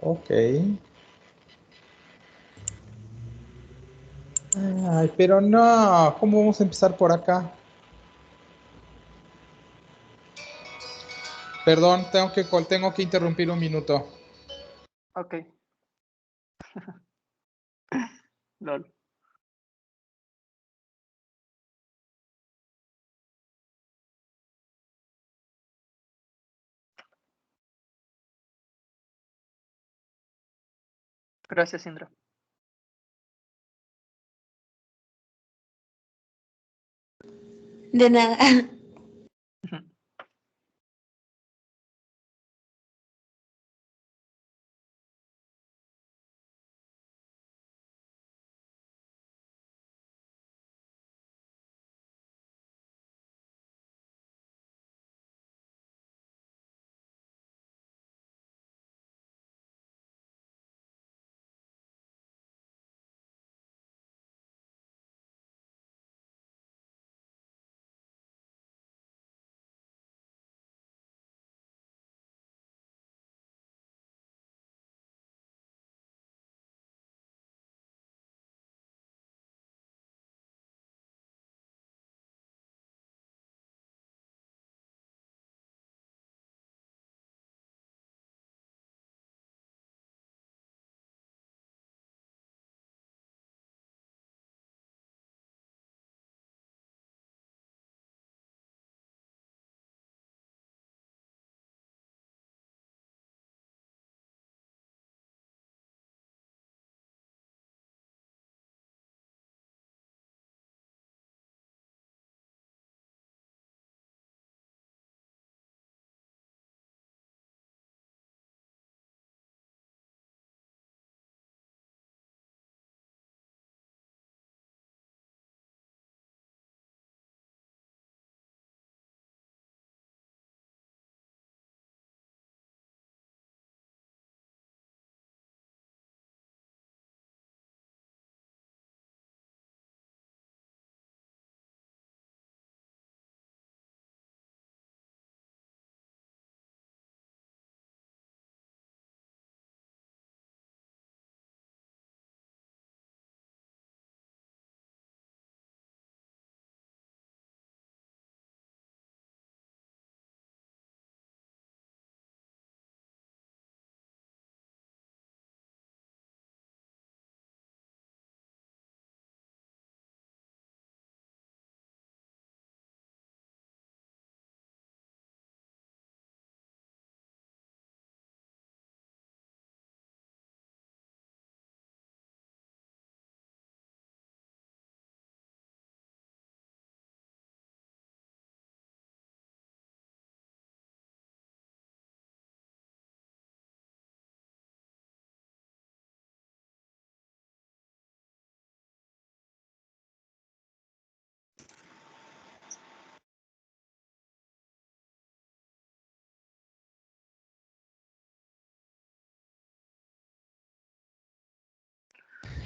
Ok. Ay, pero no, ¿cómo vamos a empezar por acá? Perdón, tengo que interrumpir un minuto. Ok. Lol. Gracias, Indra. De nada.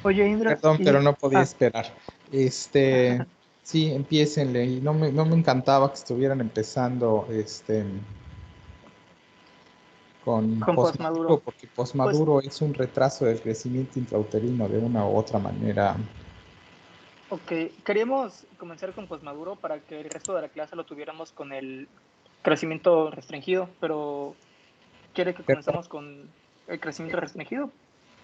Oye, Indra. Perdón, pero no podía esperar. Sí, empiécenle. Y no me encantaba que estuvieran empezando con Con posmaduro, Postmaduro. porque Pues, posmaduro es un retraso del crecimiento intrauterino de una u otra manera. ok. Queríamos comenzar con Postmaduro para que el resto de la clase lo tuviéramos con el crecimiento restringido, pero ¿quiere que Perdón. comenzamos con el crecimiento restringido?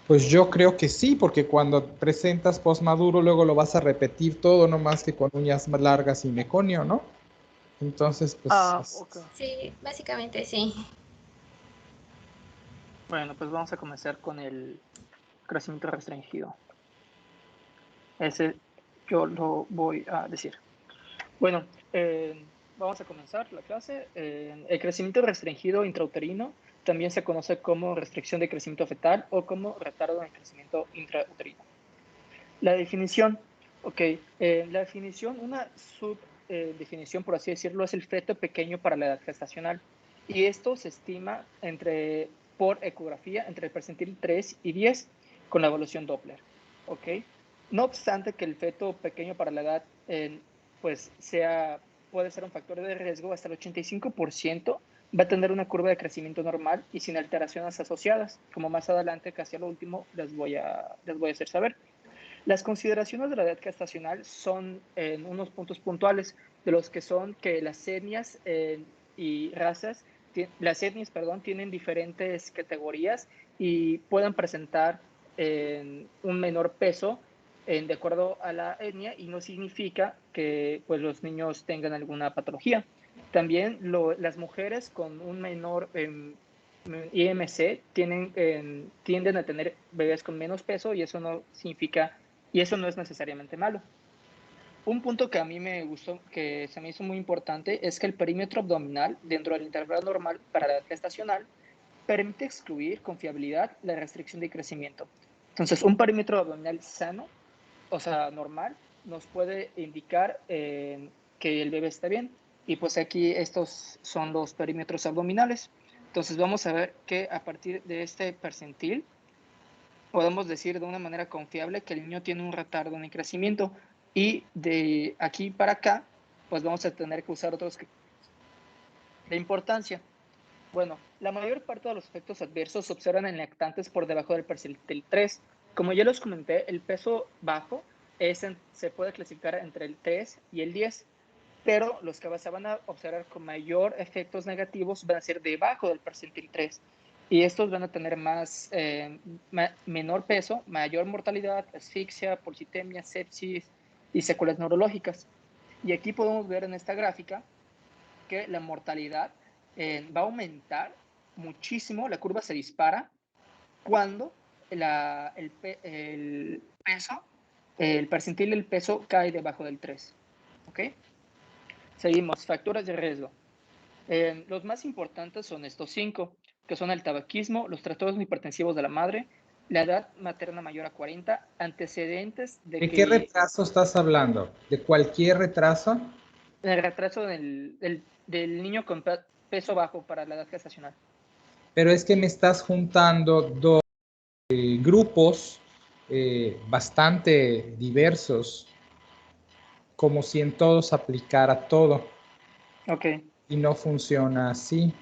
Pues yo creo que sí, porque cuando presentas posmaduro, luego lo vas a repetir todo, no más que con uñas más largas y meconio, ¿no? Entonces, pues, Ok. Sí, básicamente sí. Bueno, pues vamos a comenzar con el crecimiento restringido. Ese yo lo voy a decir. Bueno, vamos a comenzar la clase. El crecimiento restringido intrauterino también se conoce como restricción de crecimiento fetal o como retardo en el crecimiento intrauterino. La definición, ok, la definición, una subdefinición, por así decirlo, es el feto pequeño para la edad gestacional. Y esto se estima por ecografía entre el percentil 3 y 10 con la evolución Doppler. ¿Ok? No obstante que el feto pequeño para la edad pues puede ser un factor de riesgo hasta el 85% va a tener una curva de crecimiento normal y sin alteraciones asociadas, como más adelante, casi al último, les voy a hacer saber. Las consideraciones de la edad gestacional son en unos puntos puntuales, de los que son que las etnias y razas, las etnias, perdón, tienen diferentes categorías y pueden presentar un menor peso de acuerdo a la etnia, y no significa que pues, los niños tengan alguna patología. También las mujeres con un menor IMC tienden a tener bebés con menos peso, y eso no significa, y eso no es necesariamente malo. Un punto que a mí me gustó, que se me hizo muy importante, es que el perímetro abdominal dentro del intervalo normal para la edad gestacional permite excluir con fiabilidad la restricción de crecimiento. Entonces, un perímetro abdominal sano, o sea, normal, nos puede indicar que el bebé está bien. Y pues aquí estos son los perímetros abdominales. Entonces vamos a ver que a partir de este percentil podemos decir de una manera confiable que el niño tiene un retardo en el crecimiento, y de aquí para acá pues vamos a tener que usar otros de importancia. Bueno, la mayor parte de los efectos adversos se observan en lactantes por debajo del percentil 3. Como ya les comenté, el peso bajo se puede clasificar entre el 3 y el 10, pero los que se van a observar con mayor efectos negativos van a ser debajo del percentil 3. Y estos van a tener menor peso, mayor mortalidad, asfixia, policitemia, sepsis y secuelas neurológicas. Y aquí podemos ver en esta gráfica que la mortalidad va a aumentar muchísimo, la curva se dispara cuando el peso, el percentil del peso cae debajo del 3. ¿Ok? Seguimos, factores de riesgo. Los más importantes son estos 5, que son el tabaquismo, los trastornos hipertensivos de la madre, la edad materna mayor a 40, antecedentes ¿De qué retraso estás hablando? ¿De cualquier retraso? El retraso del niño con peso bajo para la edad gestacional. Pero es que me estás juntando dos grupos bastante diversos, como si en todos aplicara todo. Ok. Y no funciona así.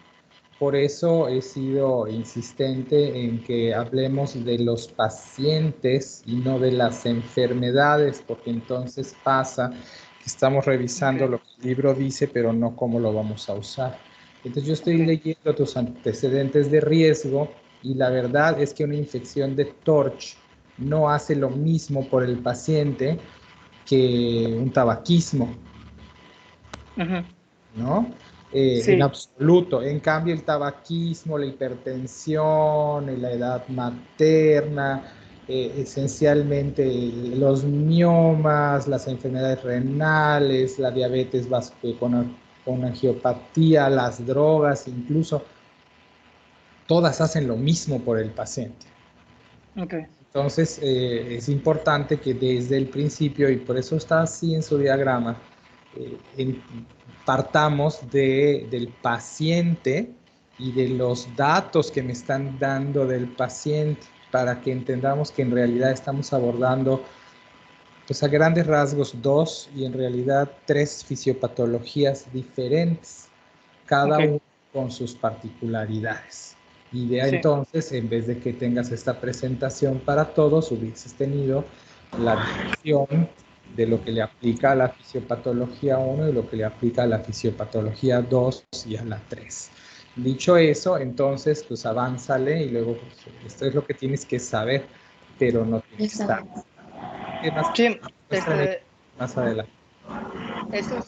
Por eso he sido insistente en que hablemos de los pacientes y no de las enfermedades, porque entonces pasa que estamos revisando lo que el libro dice, pero no cómo lo vamos a usar. Entonces yo estoy leyendo tus antecedentes de riesgo, y la verdad es que una infección de TORCH no hace lo mismo por el paciente que un tabaquismo, ¿no? Sí. En absoluto. En cambio, el tabaquismo, la hipertensión, la edad materna, esencialmente los miomas, las enfermedades renales, la diabetes con angiopatía, las drogas, incluso, todas hacen lo mismo por el paciente. Okay. Entonces, es importante que desde el principio, y por eso está así en su diagrama, partamos del paciente y de los datos que me están dando del paciente, para que entendamos que en realidad estamos abordando, pues a grandes rasgos, 2 y en realidad 3 fisiopatologías diferentes, cada uno con sus particularidades. Y de ahí entonces, en vez de que tengas esta presentación para todos, hubieses tenido la división de lo que le aplica a la fisiopatología 1 y lo que le aplica a la fisiopatología 2 y a la 3. Dicho eso, entonces, pues avánzale y luego, pues, esto es lo que tienes que saber, pero no tienes que estar. ¿Qué más? Sí, Más adelante.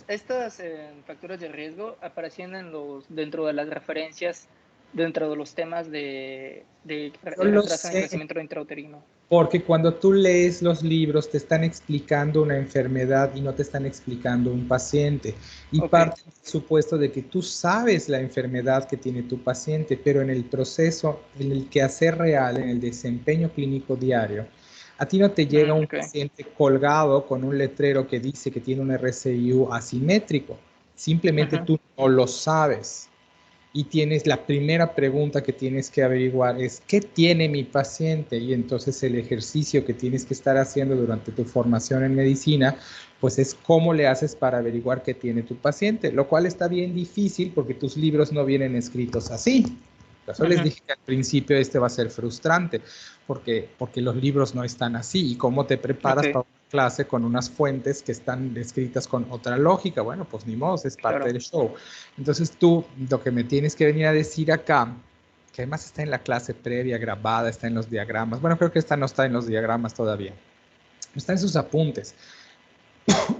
Estos factores de riesgo aparecían dentro de las referencias, dentro de los temas de retraso en el crecimiento intrauterino. Porque cuando tú lees los libros te están explicando una enfermedad y no te están explicando un paciente. Y parte del supuesto de que tú sabes la enfermedad que tiene tu paciente, pero en el proceso, en el quehacer real, en el desempeño clínico diario, a ti no te llega un paciente colgado con un letrero que dice que tiene un RCIU asimétrico. Simplemente tú no lo sabes. Y tienes la primera pregunta que tienes que averiguar es, ¿qué tiene mi paciente? Y entonces el ejercicio que tienes que estar haciendo durante tu formación en medicina, pues es cómo le haces para averiguar qué tiene tu paciente, lo cual está bien difícil porque tus libros no vienen escritos así. Por eso les dije que al principio va a ser frustrante, porque los libros no están así. ¿Y cómo te preparas para una clase con unas fuentes que están escritas con otra lógica? Bueno, pues ni modo, es parte del show. Entonces tú, lo que me tienes que venir a decir acá, que además está en la clase previa grabada, está en los diagramas. Bueno, creo que esta no está en los diagramas todavía. Está en sus apuntes.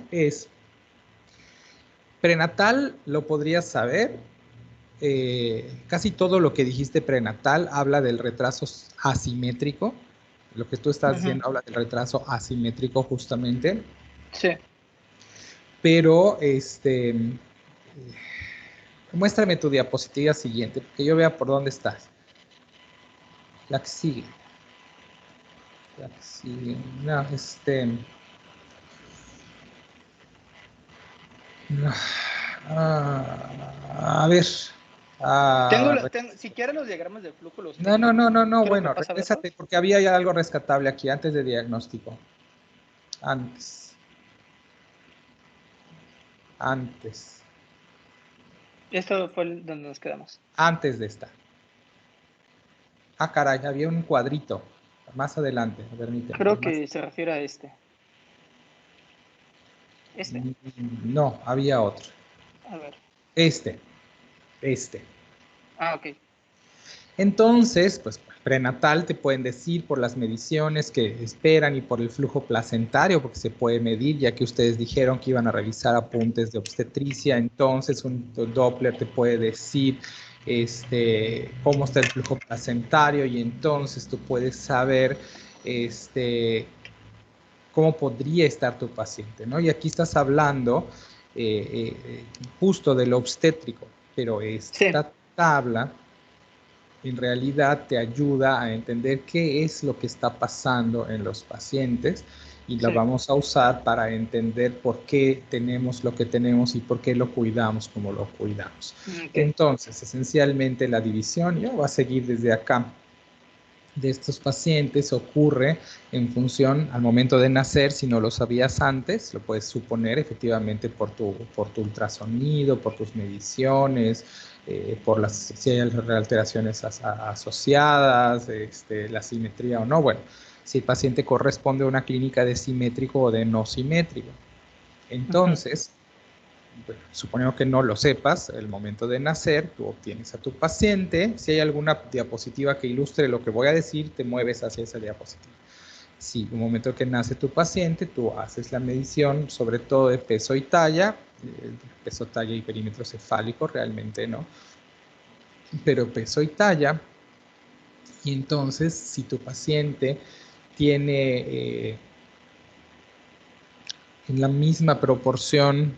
Es prenatal, lo podrías saber. Casi todo lo que dijiste prenatal habla del retraso asimétrico. Lo que tú estás diciendo habla del retraso asimétrico justamente. Sí. Pero, muéstrame tu diapositiva siguiente, que yo vea por dónde estás. La que sigue. La que sigue. No, a ver. Si quieres los diagramas de flujo, los No, tengo. bueno, regrésate, porque había ya algo rescatable aquí antes de diagnóstico. Antes. Esto fue donde nos quedamos. Antes de esta. Ah, caray, había un cuadrito. Más adelante, permíteme. Creo que se refiere a este. No, había otro. A ver. Este. Ah, ok. Entonces, pues prenatal te pueden decir por las mediciones que esperan y por el flujo placentario, porque se puede medir, ya que ustedes dijeron que iban a revisar apuntes de obstetricia. Entonces un Doppler te puede decir cómo está el flujo placentario, y entonces tú puedes saber cómo podría estar tu paciente, ¿no? Y aquí estás hablando justo de lo obstétrico, pero esta tabla en realidad te ayuda a entender qué es lo que está pasando en los pacientes, y la vamos a usar para entender por qué tenemos lo que tenemos y por qué lo cuidamos como lo cuidamos. Entonces, esencialmente la división, yo voy a seguir desde acá, de estos pacientes ocurre en función al momento de nacer. Si no lo sabías antes, lo puedes suponer efectivamente por tu ultrasonido, por tus mediciones, si hay alteraciones asociadas, la simetría o no. Bueno, si el paciente corresponde a una clínica de simétrico o de no simétrico. Entonces, suponiendo que no lo sepas, el momento de nacer, tú obtienes a tu paciente. Si hay alguna diapositiva que ilustre lo que voy a decir, te mueves hacia esa diapositiva. Si un momento que nace tu paciente, tú haces la medición, sobre todo de peso y talla, peso, talla y perímetro cefálico, realmente no, pero peso y talla. Y entonces, si tu paciente tiene en la misma proporción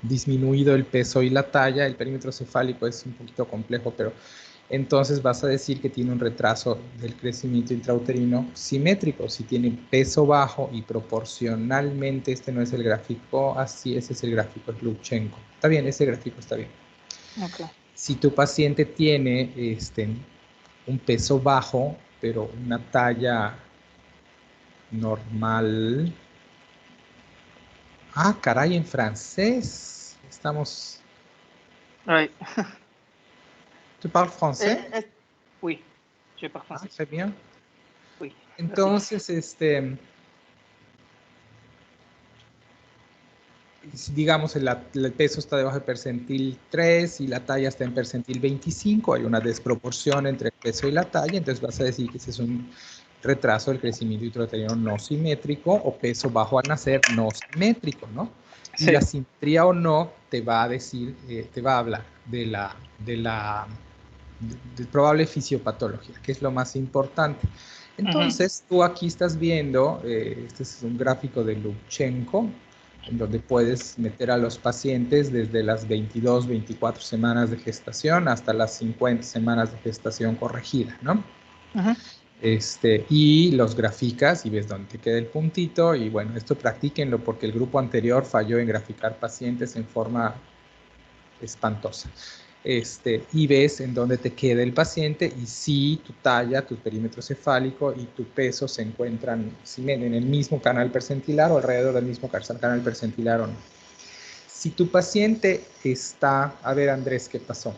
disminuido el peso y la talla, el perímetro cefálico es un poquito complejo, pero entonces vas a decir que tiene un retraso del crecimiento intrauterino simétrico. Si tiene peso bajo y proporcionalmente, este no es el gráfico, así ese es el gráfico, es Lubchenco. Está bien, ese gráfico está bien. Okay. Si tu paciente tiene un peso bajo, pero una talla normal. Ah, caray, en francés. Estamos... Right. ¿Tu parles français? Oui, je parle français. Ah, très bien. Oui. Entonces, digamos, el peso está debajo del percentil 3 y la talla está en percentil 25, hay una desproporción entre el peso y la talla, entonces vas a decir que ese es un retraso del crecimiento intrauterino no simétrico, o peso bajo al nacer no simétrico, ¿no? Y la simetría o no te va a decir, te va a hablar de probable fisiopatología, que es lo más importante. Entonces, tú aquí estás viendo, este es un gráfico de Lubchenco, en donde puedes meter a los pacientes desde las 22, 24 semanas de gestación hasta las 50 semanas de gestación corregida, ¿no? Y los graficas y ves dónde te queda el puntito, y bueno, esto practíquenlo porque el grupo anterior falló en graficar pacientes en forma espantosa. y ves en dónde te queda el paciente y si tu talla, tu perímetro cefálico y tu peso se encuentran en el mismo canal percentilar o alrededor del mismo canal percentilar o no. Si tu paciente está, a ver Andrés, ¿qué pasó?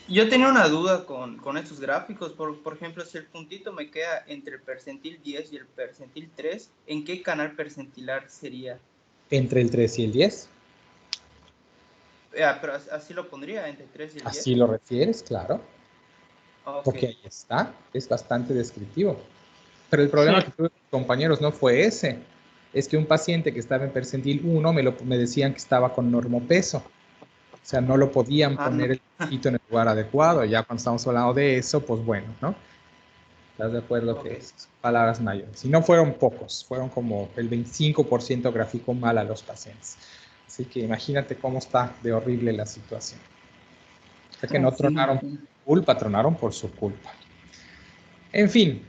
Yo tenía una duda con estos gráficos. Por ejemplo, si el puntito me queda entre el percentil 10 y el percentil 3, ¿en qué canal percentilar sería? Entre el 3 y el 10. Pero así lo pondría, entre el 3 y el 10. Así lo refieres, claro. Okay. Porque ahí está, es bastante descriptivo. Pero el problema que tuve con mis compañeros no fue ese. Es que un paciente que estaba en percentil 1 me decían que estaba con normopeso. O sea, no lo podían poner el puntito en el lugar adecuado. Ya cuando estamos hablando de eso, pues bueno, ¿no? ¿Estás de acuerdo que son palabras mayores? Y no fueron pocos, fueron como el 25% graficó mal a los pacientes. Así que imagínate cómo está de horrible la situación. O sea que no tronaron por su culpa, tronaron por su culpa. En fin,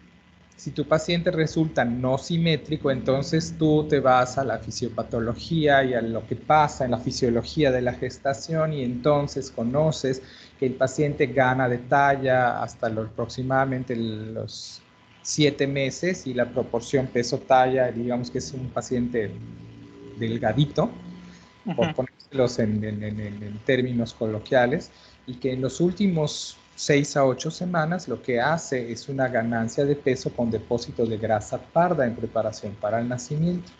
si tu paciente resulta no simétrico, entonces tú te vas a la fisiopatología y a lo que pasa en la fisiología de la gestación y entonces conoces que el paciente gana de talla hasta aproximadamente los 7 meses y la proporción peso-talla, digamos que es un paciente delgadito, por ponérselos en términos coloquiales, y que en los últimos 6 a 8 semanas lo que hace es una ganancia de peso con depósito de grasa parda en preparación para el nacimiento.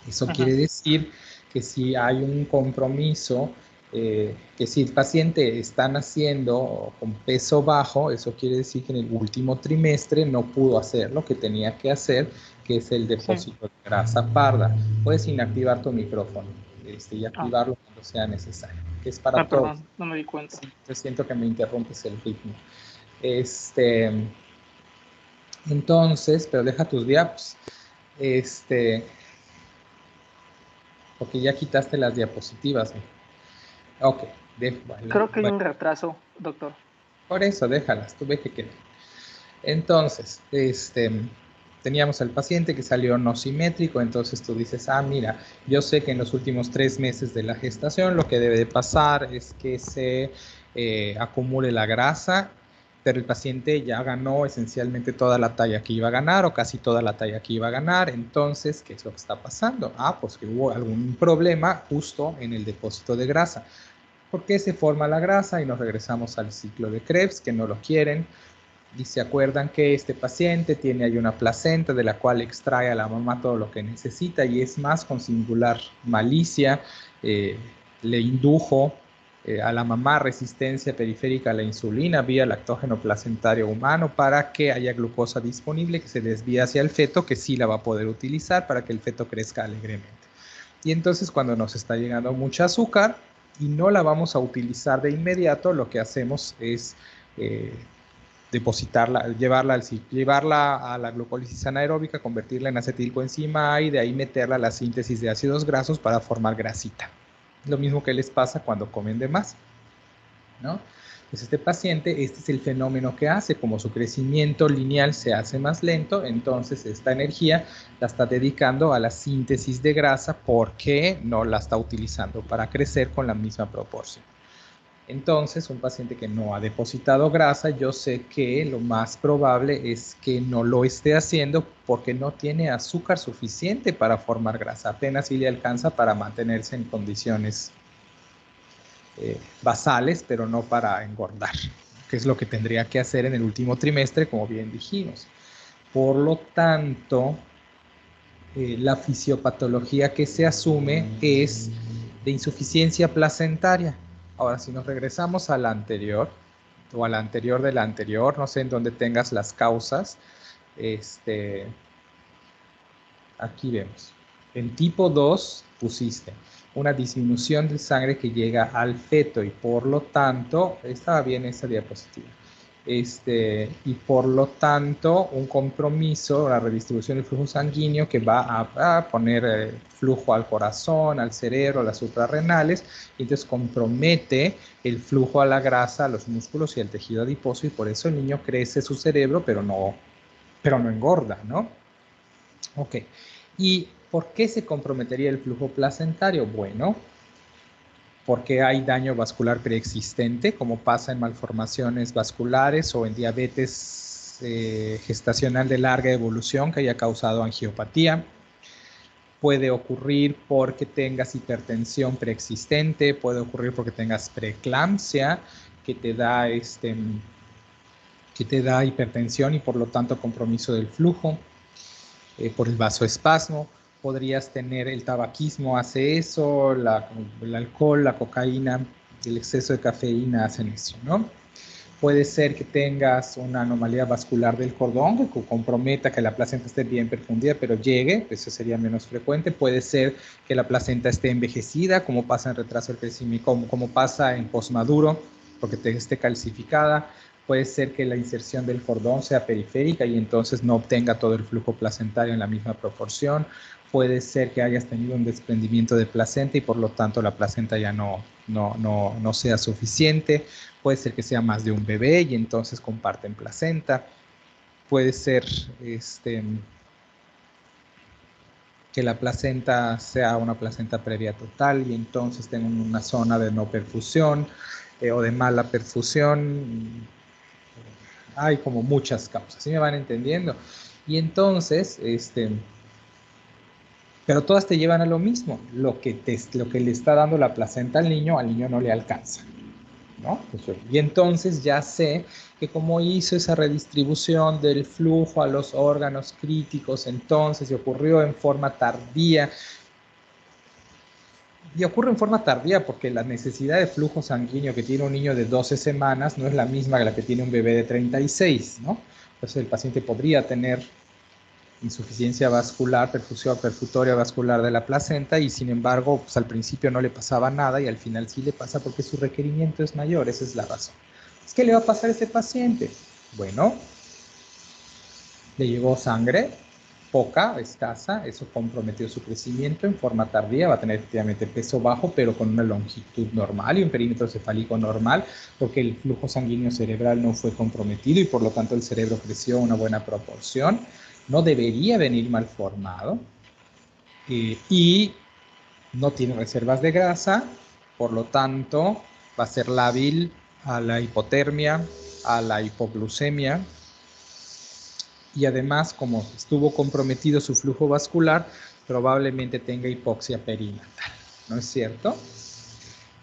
Eso quiere decir que si hay un compromiso, que si el paciente está naciendo con peso bajo, eso quiere decir que en el último trimestre no pudo hacer lo que tenía que hacer, que es el depósito de grasa parda. Puedes inactivar tu micrófono y activarlo cuando sea necesario, que es para todos. Perdón, no me di cuenta. Sí, yo siento que me interrumpes el ritmo. Entonces, pero deja tus diapos. Porque ya quitaste las diapositivas. Ok, Creo que hay un retraso, doctor. Por eso, déjalas, tú ve que queda. Entonces, teníamos al paciente que salió no simétrico, entonces tú dices, mira, yo sé que en los últimos 3 meses de la gestación lo que debe de pasar es que se acumule la grasa, pero el paciente ya ganó esencialmente toda la talla que iba a ganar o casi toda la talla que iba a ganar. Entonces, ¿qué es lo que está pasando? Pues que hubo algún problema justo en el depósito de grasa. ¿Por qué se forma la grasa? Y nos regresamos al ciclo de Krebs, que no lo quieren. Y se acuerdan que este paciente tiene ahí una placenta de la cual extrae a la mamá todo lo que necesita y es más con singular malicia, le indujo a la mamá resistencia periférica a la insulina vía lactógeno placentario humano para que haya glucosa disponible que se desvíe hacia el feto, que sí la va a poder utilizar para que el feto crezca alegremente. Y entonces cuando nos está llegando mucha azúcar y no la vamos a utilizar de inmediato, lo que hacemos es depositarla, llevarla a la glucólisis anaeróbica, convertirla en acetilcoenzima A y de ahí meterla a la síntesis de ácidos grasos para formar grasita. Lo mismo que les pasa cuando comen de más, ¿no? Pues este paciente, este es el fenómeno que hace, como su crecimiento lineal se hace más lento, entonces esta energía la está dedicando a la síntesis de grasa porque no la está utilizando para crecer con la misma proporción. Entonces, un paciente que no ha depositado grasa, yo sé que lo más probable es que no lo esté haciendo porque no tiene azúcar suficiente para formar grasa. Apenas si le alcanza para mantenerse en condiciones basales, pero no para engordar, que es lo que tendría que hacer en el último trimestre, como bien dijimos. Por lo tanto, la fisiopatología que se asume es de insuficiencia placentaria. Ahora, si nos regresamos a la anterior, o a la anterior de la anterior, no sé en dónde tengas las causas, aquí vemos. En tipo 2 pusiste una disminución de sangre que llega al feto y por lo tanto, estaba bien esa diapositiva, y por lo tanto un compromiso, la redistribución del flujo sanguíneo que va a poner flujo al corazón, al cerebro, a las suprarrenales, y entonces compromete el flujo a la grasa, a los músculos y al tejido adiposo y por eso el niño crece su cerebro pero no engorda, ¿no? Ok, ¿y por qué se comprometería el flujo placentario? Bueno, porque hay daño vascular preexistente, como pasa en malformaciones vasculares o en diabetes gestacional de larga evolución que haya causado angiopatía. Puede ocurrir porque tengas hipertensión preexistente, puede ocurrir porque tengas preeclampsia, que te da hipertensión y por lo tanto compromiso del flujo, por el vasoespasmo. Podrías tener el tabaquismo, hace eso, el alcohol, la cocaína, el exceso de cafeína hacen eso, ¿no? Puede ser que tengas una anomalía vascular del cordón que comprometa que la placenta esté bien perfundida, pero llegue, eso sería menos frecuente. Puede ser que la placenta esté envejecida, como pasa en retraso del crecimiento, como pasa en posmaduro, porque esté calcificada. Puede ser que la inserción del cordón sea periférica y entonces no obtenga todo el flujo placentario en la misma proporción. Puede ser que hayas tenido un desprendimiento de placenta y por lo tanto la placenta ya no sea suficiente. Puede ser que sea más de un bebé y entonces comparten placenta. Puede ser que la placenta sea una placenta previa total y entonces tengan una zona de no perfusión o de mala perfusión. Hay como muchas causas, ¿sí me van entendiendo? Y entonces, pero todas te llevan a lo mismo. Lo que le está dando la placenta al niño no le alcanza, ¿no? Y entonces ya sé que como hizo esa redistribución del flujo a los órganos críticos, entonces y ocurrió en forma tardía. Y ocurre en forma tardía porque la necesidad de flujo sanguíneo que tiene un niño de 12 semanas no es la misma que la que tiene un bebé de 36, ¿no? Entonces el paciente podría tener insuficiencia vascular, perfusoria vascular de la placenta y sin embargo, pues al principio no le pasaba nada y al final sí le pasa porque su requerimiento es mayor, esa es la razón. ¿Qué le va a pasar a este paciente? Bueno, le llegó sangre, poca, escasa, eso comprometió su crecimiento en forma tardía, va a tener efectivamente peso bajo, pero con una longitud normal y un perímetro cefálico normal, porque el flujo sanguíneo cerebral no fue comprometido y por lo tanto el cerebro creció una buena proporción. No debería venir mal formado y no tiene reservas de grasa, por lo tanto va a ser lábil a la hipotermia, a la hipoglucemia y además como estuvo comprometido su flujo vascular, probablemente tenga hipoxia perinatal, ¿no es cierto?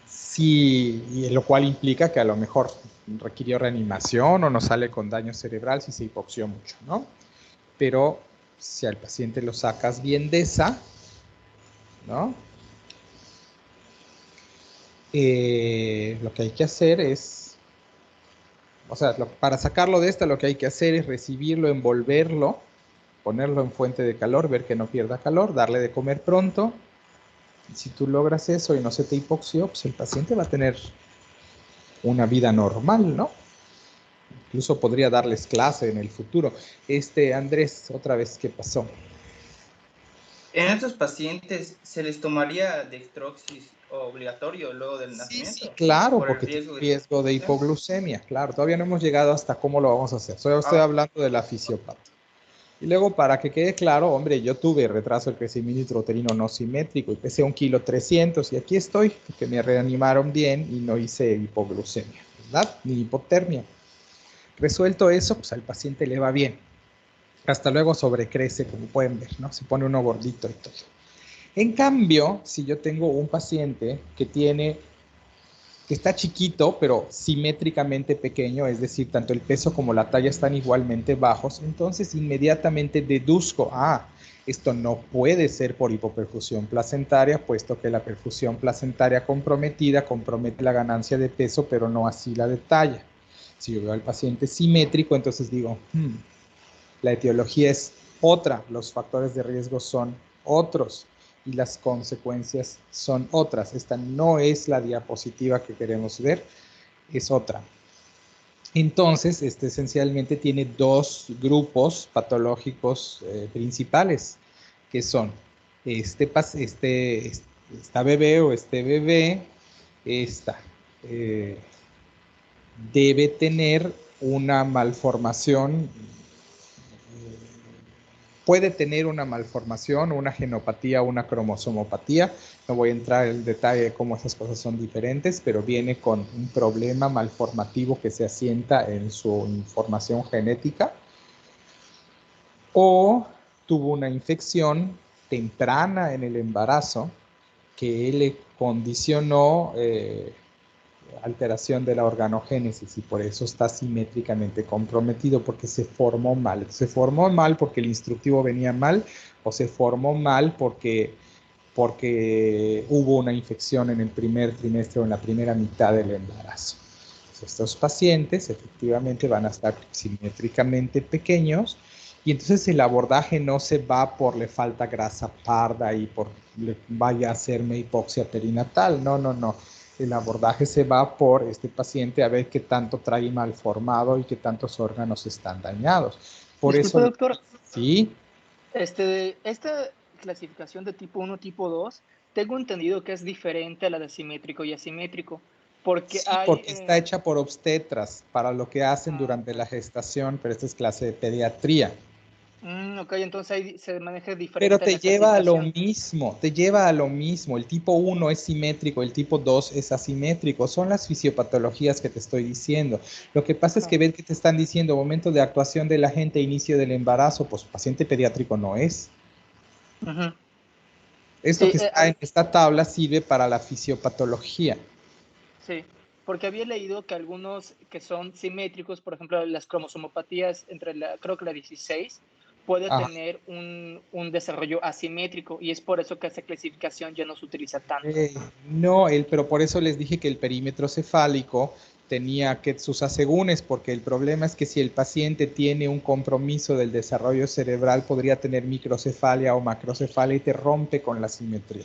Sí, y lo cual implica que a lo mejor requirió reanimación o no sale con daño cerebral si se hipoxió mucho, ¿no? Pero si al paciente lo sacas bien de esa, ¿no? Lo que hay que hacer es, o sea, para sacarlo de esta lo que hay que hacer es recibirlo, envolverlo, ponerlo en fuente de calor, ver que no pierda calor, darle de comer pronto. Y si tú logras eso y no se te hipoxió, pues el paciente va a tener una vida normal, ¿no? Incluso podría darles clase en el futuro. Andrés, otra vez, ¿qué pasó? En estos pacientes, ¿se les tomaría dextroxis obligatorio luego del nacimiento? Sí, claro, Por el porque tiene riesgo riesgo de hipoglucemia, claro. Todavía no hemos llegado hasta cómo lo vamos a hacer. Estoy hablando de la fisiopatía. Y luego, para que quede claro, hombre, yo tuve retraso del crecimiento intrauterino no simétrico y pesé 1,3 kg y aquí estoy, porque me reanimaron bien y no hice hipoglucemia, ¿verdad? Ni hipotermia. Resuelto eso, pues al paciente le va bien. Hasta luego sobrecrece, como pueden ver, ¿no? Se pone uno gordito y todo. En cambio, si yo tengo un paciente que está chiquito, pero simétricamente pequeño, es decir, tanto el peso como la talla están igualmente bajos, entonces inmediatamente deduzco, esto no puede ser por hipoperfusión placentaria, puesto que la perfusión placentaria comprometida compromete la ganancia de peso, pero no así la de talla. Si yo veo al paciente simétrico, entonces digo, la etiología es otra, los factores de riesgo son otros y las consecuencias son otras. Esta no es la diapositiva que queremos ver, es otra. Entonces, esencialmente tiene dos grupos patológicos principales, que son esta bebé o este bebé, debe tener una malformación puede tener una malformación, una genopatía, una cromosomopatía. No voy a entrar en el detalle de cómo esas cosas son diferentes, pero viene con un problema malformativo que se asienta en su información genética. O tuvo una infección temprana en el embarazo que le condicionó alteración de la organogénesis y por eso está simétricamente comprometido, porque se formó mal. Se formó mal porque el instructivo venía mal o se formó mal porque hubo una infección en el primer trimestre o en la primera mitad del embarazo. Entonces, estos pacientes efectivamente van a estar simétricamente pequeños y entonces el abordaje no se va por le falta grasa parda y por le vaya a hacerme hipoxia perinatal. No, no, no. El abordaje se va por este paciente a ver qué tanto trae malformado y qué tantos órganos están dañados. Por Disculpe, eso, doctor. sí. Esta clasificación de tipo 1, tipo 2, tengo entendido que es diferente a la de simétrico y asimétrico, porque Sí, hay... porque está hecha por obstetras para lo que hacen durante la gestación, pero esta es clase de pediatría. ok, entonces ahí se maneja Pero diferente te la lleva a lo clasificación. mismo, te lleva a lo mismo. El tipo 1 es simétrico, el tipo 2 es asimétrico. Son las fisiopatologías que te estoy diciendo. Lo que pasa es que ves que te están diciendo momento de actuación de la gente, inicio del embarazo, pues paciente pediátrico no es. Ujú. Esto Sí, que está en esta tabla sirve para la fisiopatología. sí, porque había leído que algunos que son simétricos, por ejemplo, las cromosomopatías creo que la 16, puede Ah, tener un desarrollo asimétrico y es por eso que esa clasificación ya no se utiliza tanto. no, pero por eso les dije que el perímetro cefálico tenía que sus asegúnes, porque el problema es que si el paciente tiene un compromiso del desarrollo cerebral, podría tener microcefalia o macrocefalia y te rompe con la simetría.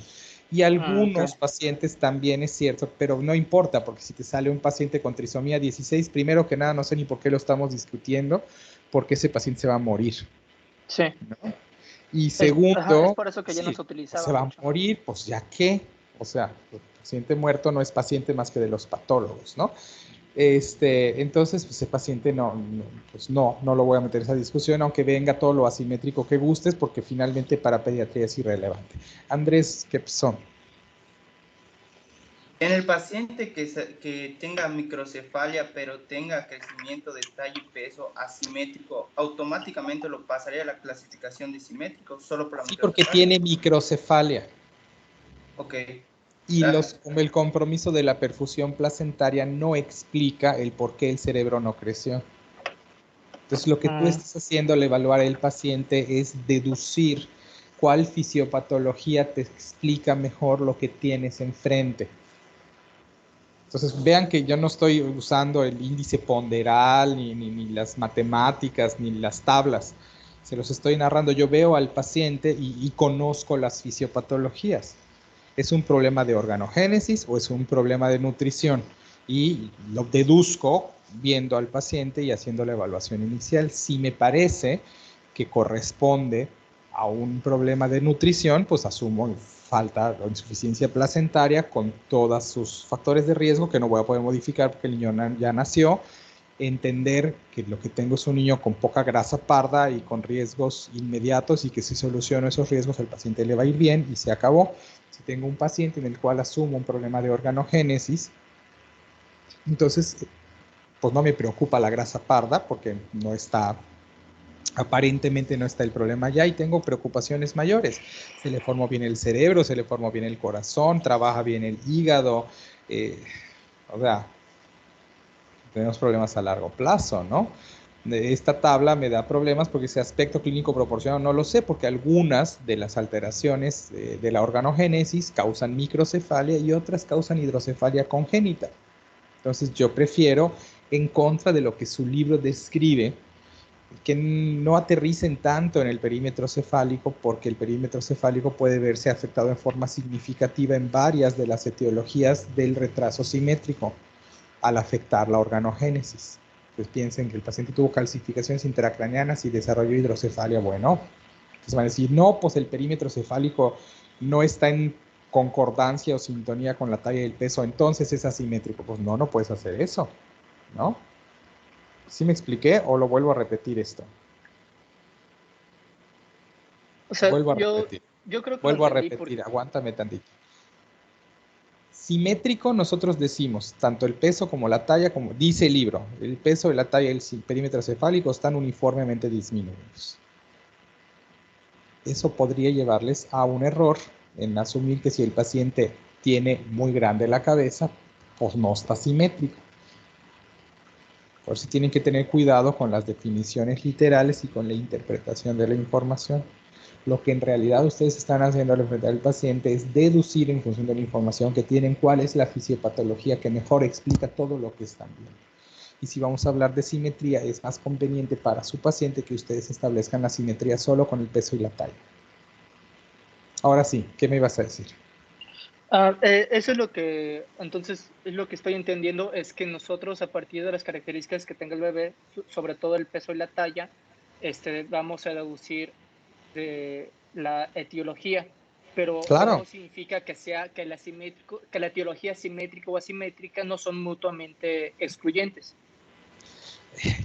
Y Okay. algunos pacientes también es cierto, pero no importa, porque si te sale un paciente con trisomía 16, primero que nada, no sé ni por qué lo estamos discutiendo, porque ese paciente se va a morir, Sí, ¿no? Y es segundo, por eso que ya no sí, se pues utilizaba se va a mucho. morir, pues ya qué. O sea, el paciente muerto no es paciente más que de los patólogos, ¿no? Entonces, pues ese paciente pues no lo voy a meter en esa discusión, aunque venga todo lo asimétrico que gustes, porque finalmente para pediatría es irrelevante. Andrés, ¿qué son? En el paciente que tenga microcefalia, pero tenga crecimiento de talla y peso asimétrico, ¿automáticamente lo pasaría a la clasificación de simétrico solo por la Sí, porque microcefalia? tiene microcefalia. Ok, Y gracias. como el compromiso de la perfusión placentaria no explica el por qué el cerebro no creció. Entonces, lo que tú Mm, estás haciendo al evaluar el paciente es deducir cuál fisiopatología te explica mejor lo que tienes enfrente. Entonces, vean que yo no estoy usando el índice ponderal, ni las matemáticas, ni las tablas. Se los estoy narrando. Yo veo al paciente y conozco las fisiopatologías. ¿Es un problema de organogénesis o es un problema de nutrición? Y lo deduzco viendo al paciente y haciendo la evaluación inicial. Si me parece que corresponde a un problema de nutrición, pues asumo falta o insuficiencia placentaria con todos sus factores de riesgo que no voy a poder modificar porque el niño ya nació. Entender que lo que tengo es un niño con poca grasa parda y con riesgos inmediatos y que si soluciono esos riesgos al paciente le va a ir bien y se acabó. Si tengo un paciente en el cual asumo un problema de organogénesis, entonces pues no me preocupa la grasa parda porque no está, aparentemente no está el problema ya y tengo preocupaciones mayores. Se le formó bien el cerebro, se le formó bien el corazón, trabaja bien el hígado, o sea, tenemos problemas a largo plazo, ¿no? Esta tabla me da problemas porque ese aspecto clínico proporcionado no lo sé, porque algunas de las alteraciones de la organogénesis causan microcefalia y otras causan hidrocefalia congénita. Entonces yo prefiero, en contra de lo que su libro describe, que no aterricen tanto en el perímetro cefálico, porque el perímetro cefálico puede verse afectado en forma significativa en varias de las etiologías del retraso simétrico al afectar la organogénesis. Pues piensen que el paciente tuvo calcificaciones intracraneanas y desarrolló hidrocefalia. Bueno, entonces van a decir, no, pues el perímetro cefálico no está en concordancia o sintonía con la talla y el peso, entonces es asimétrico. Pues no puedes hacer eso, ¿no? ¿Sí me expliqué o lo vuelvo a repetir esto? O sea, Vuelvo a repetir. yo creo que Vuelvo a lo entendí repetir, aguántame tantito. Simétrico, nosotros decimos, tanto el peso como la talla, como dice el libro, el peso, la talla y el perímetro cefálico están uniformemente disminuidos. Eso podría llevarles a un error en asumir que si el paciente tiene muy grande la cabeza, pues no está simétrico. Por eso tienen que tener cuidado con las definiciones literales y con la interpretación de la información. Lo que en realidad ustedes están haciendo al enfrentar al paciente es deducir en función de la información que tienen cuál es la fisiopatología que mejor explica todo lo que están viendo. Y si vamos a hablar de simetría, es más conveniente para su paciente que ustedes establezcan la simetría solo con el peso y la talla. Ahora sí, ¿qué me ibas a decir? Eso es lo que, entonces, es lo que estoy entendiendo, es que nosotros a partir de las características que tenga el bebé, sobre todo el peso y la talla, vamos a deducir de la etiología, pero eso Claro, no significa que la etiología simétrica o asimétrica no son mutuamente excluyentes.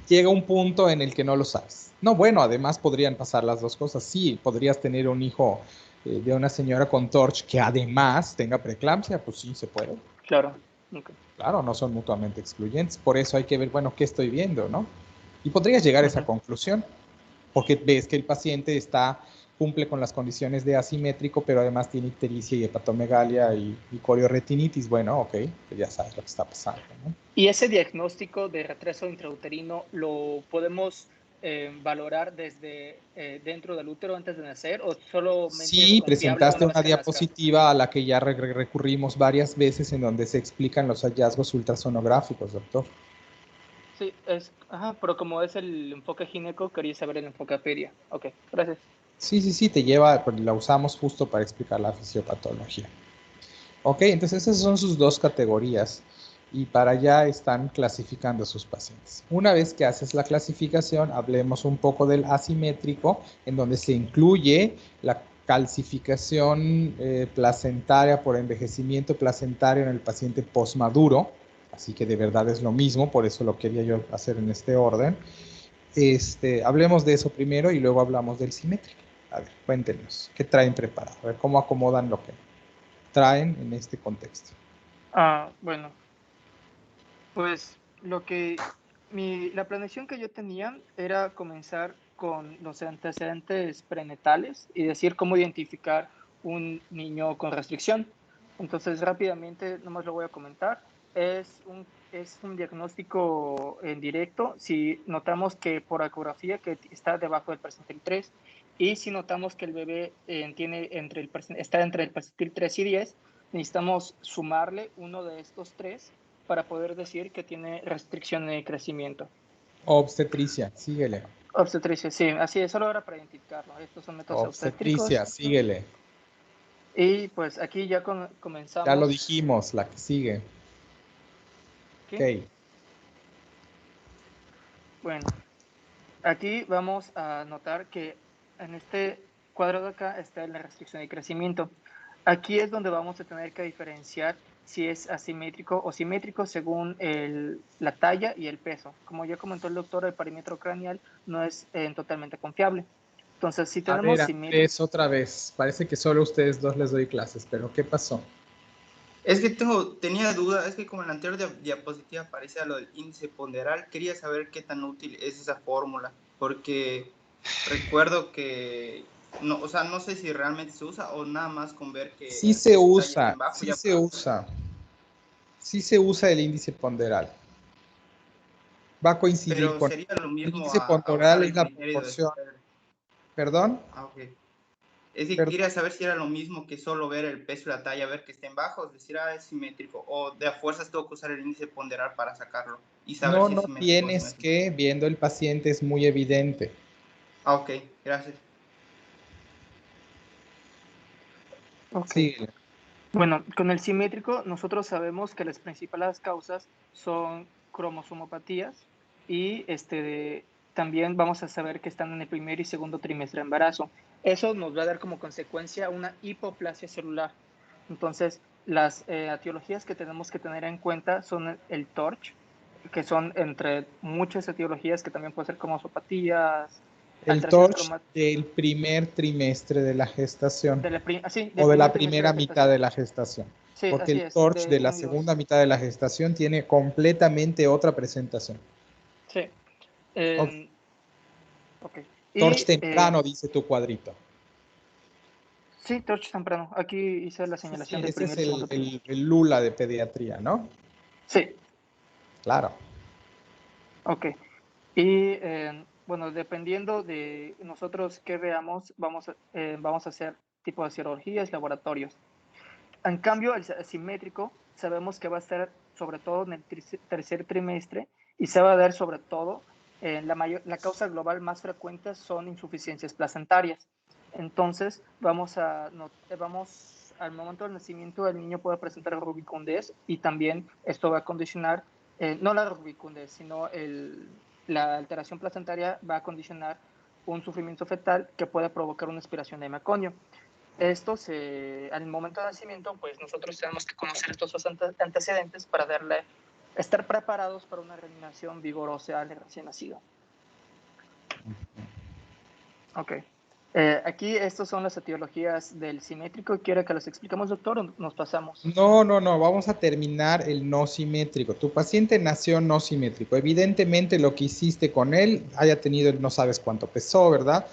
llega un punto en el que no lo sabes. No, bueno, además podrían pasar las dos cosas. Sí, podrías tener un hijo de una señora con TORCH que además tenga preeclampsia, pues sí, se puede. Claro. Okay. Claro, no son mutuamente excluyentes. Por eso hay que ver, bueno, ¿qué estoy viendo, no? Y podrías llegar a esa conclusión, porque ves que el paciente cumple con las condiciones de asimétrico, pero además tiene ictericia y hepatomegalia y corioretinitis. Bueno, ok, pues ya sabes lo que está pasando, ¿no? ¿Y ese diagnóstico de retraso intrauterino lo podemos valorar desde dentro del útero antes de nacer o solamente es Sí, confiable presentaste una vez una que nazca? diapositiva a la que ya recurrimos varias veces en donde se explican los hallazgos ultrasonográficos, doctor. Sí, pero como es el enfoque gineco, quería saber el enfoque pedia. Ok, gracias. Sí, te lleva, pues, la usamos justo para explicar la fisiopatología. Ok, entonces esas son sus dos categorías y para allá están clasificando sus pacientes. Una vez que haces la clasificación, hablemos un poco del asimétrico, en donde se incluye la calcificación placentaria por envejecimiento placentario en el paciente postmaduro, así que de verdad es lo mismo, por eso lo quería yo hacer en este orden. Hablemos de eso primero y luego hablamos del simétrico. A ver, cuéntenos, ¿qué traen preparado? A ver, ¿cómo acomodan lo que traen en este contexto? Bueno, pues la planeación que yo tenía era comenzar con los antecedentes prenatales y decir cómo identificar un niño con restricción. Entonces, rápidamente, nomás lo voy a comentar. Es un diagnóstico en directo si notamos que por ecografía que está debajo del percentil 3 y si notamos que el bebé está entre el percentil 3 y 10, necesitamos sumarle uno de estos tres para poder decir que tiene restricción de crecimiento. Obstetricia, síguele. Obstetricia, sí, así es, solo era para identificarlo. Estos son métodos obstétricos. Obstetricia, síguele. Y pues aquí ya Ya comenzamos. lo dijimos, la que sigue. ¿Qué? Ok. Bueno, aquí vamos a notar que en este cuadro de acá está la restricción de crecimiento. Aquí es donde vamos a tener que diferenciar si es asimétrico o simétrico según la talla y el peso. Como ya comentó el doctor, el parímetro craneal no es totalmente confiable. Entonces, si A tenemos ver, simétrico... Andrés, otra vez. Parece que solo a ustedes dos les doy clases, pero ¿qué pasó? Es que tenía duda, es que como en la anterior diapositiva aparecía lo del índice ponderal, quería saber qué tan útil es esa fórmula, porque recuerdo que, no, o sea, no sé si realmente se usa o nada más con ver que Sí el se peso y talla usa, estén bajo sí ya. se usa. Sí se usa el índice ponderal. Va a coincidir Pero con... sería lo El mismo índice a usar ponderal es el la criterio de proporción... ¿Perdón? ok. Es que Perdón. quería saber si era lo mismo que solo ver el peso y la talla, ver que estén bajos, decir, es simétrico, o de a fuerzas tengo que usar el índice ponderal para sacarlo y saber No, si es no simétrico o tienes asimétrico. que, viendo el paciente es muy evidente. Ok, gracias. Ok. Sí, Bueno, con el simétrico nosotros sabemos que las principales causas son cromosomopatías y también vamos a saber que están en el primer y segundo trimestre de embarazo. Eso nos va a dar como consecuencia una hipoplasia celular. Entonces, las etiologías que tenemos que tener en cuenta son el TORCH, que son entre muchas etiologías que también pueden ser cromosopatías, El TORCH del primer trimestre de la gestación o de la primera mitad de la gestación. Sí, porque así el es, TORCH de la 1 y 2. segunda mitad de la gestación tiene completamente otra presentación. Sí. Ok. TORCH temprano, dice tu cuadrito. Sí, TORCH temprano. Aquí hice la señalación del primer y segundo trimestre. El Lula de pediatría, ¿no? Sí. Claro. Ok. Y bueno, dependiendo de nosotros qué veamos, vamos a hacer tipo de serologías, laboratorios. En cambio, el asimétrico sabemos que va a estar sobre todo en el tercer trimestre y se va a dar sobre todo la causa global más frecuente son insuficiencias placentarias. Entonces, vamos al momento del nacimiento, el niño puede presentar rubicundez y también esto va a condicionar, no la rubicundez, sino la alteración placentaria va a condicionar un sufrimiento fetal que puede provocar una aspiración de meconio. Al momento de nacimiento, pues nosotros tenemos que conocer estos antecedentes para estar preparados para una reanimación vigorosa al recién nacido. Ok. Aquí estas son las etiologías del simétrico. ¿Quiere que las expliquemos, doctor, o nos pasamos? No, vamos a terminar el no simétrico. Tu paciente nació no simétrico. Evidentemente lo que hiciste con él, haya tenido, no sabes cuánto pesó, ¿verdad?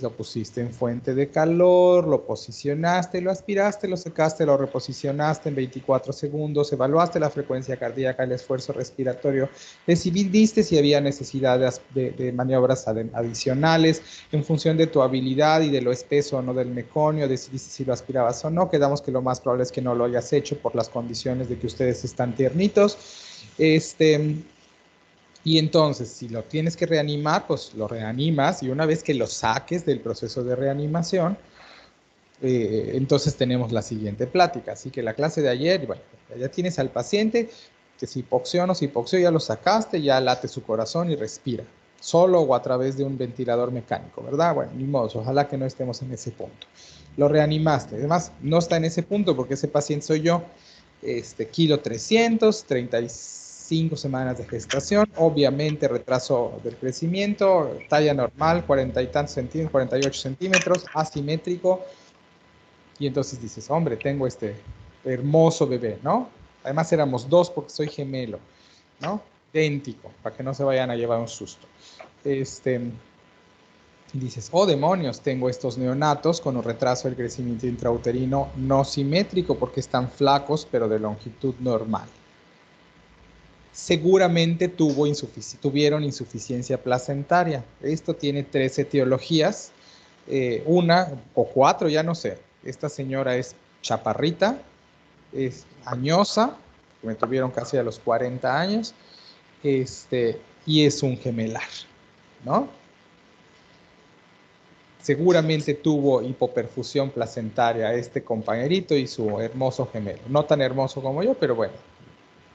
Lo pusiste en fuente de calor, lo posicionaste, lo aspiraste, lo secaste, lo reposicionaste en 24 segundos, evaluaste la frecuencia cardíaca, el esfuerzo respiratorio, decidiste si había necesidad de maniobras adicionales en función de tu habilidad y de lo espeso o no del meconio, decidiste si lo aspirabas o no. Quedamos que lo más probable es que no lo hayas hecho por las condiciones de que ustedes están tiernitos. Y entonces, si lo tienes que reanimar, pues lo reanimas y una vez que lo saques del proceso de reanimación, entonces tenemos la siguiente plática. Así que la clase de ayer, bueno, ya tienes al paciente que si hipoxia o no, si hipoxia ya lo sacaste, ya late su corazón y respira, solo o a través de un ventilador mecánico, ¿verdad? Bueno, ni modo, ojalá que no estemos en ese punto. Lo reanimaste, además no está en ese punto porque ese paciente soy yo, kilo 300, 35 semanas de gestación, obviamente retraso del crecimiento, talla normal, 40 y tantos centímetros, 48 centímetros, asimétrico, y entonces dices, hombre, tengo este hermoso bebé, ¿no? Además éramos dos porque soy gemelo, ¿no? Idéntico, para que no se vayan a llevar un susto. Y dices, oh demonios, tengo estos neonatos con un retraso del crecimiento intrauterino no simétrico porque están flacos, pero de longitud normal. Seguramente tuvieron insuficiencia placentaria. Esto tiene 3 etiologías, una o 4, ya no sé. Esta señora es chaparrita, es añosa, me tuvieron casi a los 40 años, y es un gemelar, ¿no? Seguramente tuvo hipoperfusión placentaria este compañerito y su hermoso gemelo. No tan hermoso como yo, pero bueno,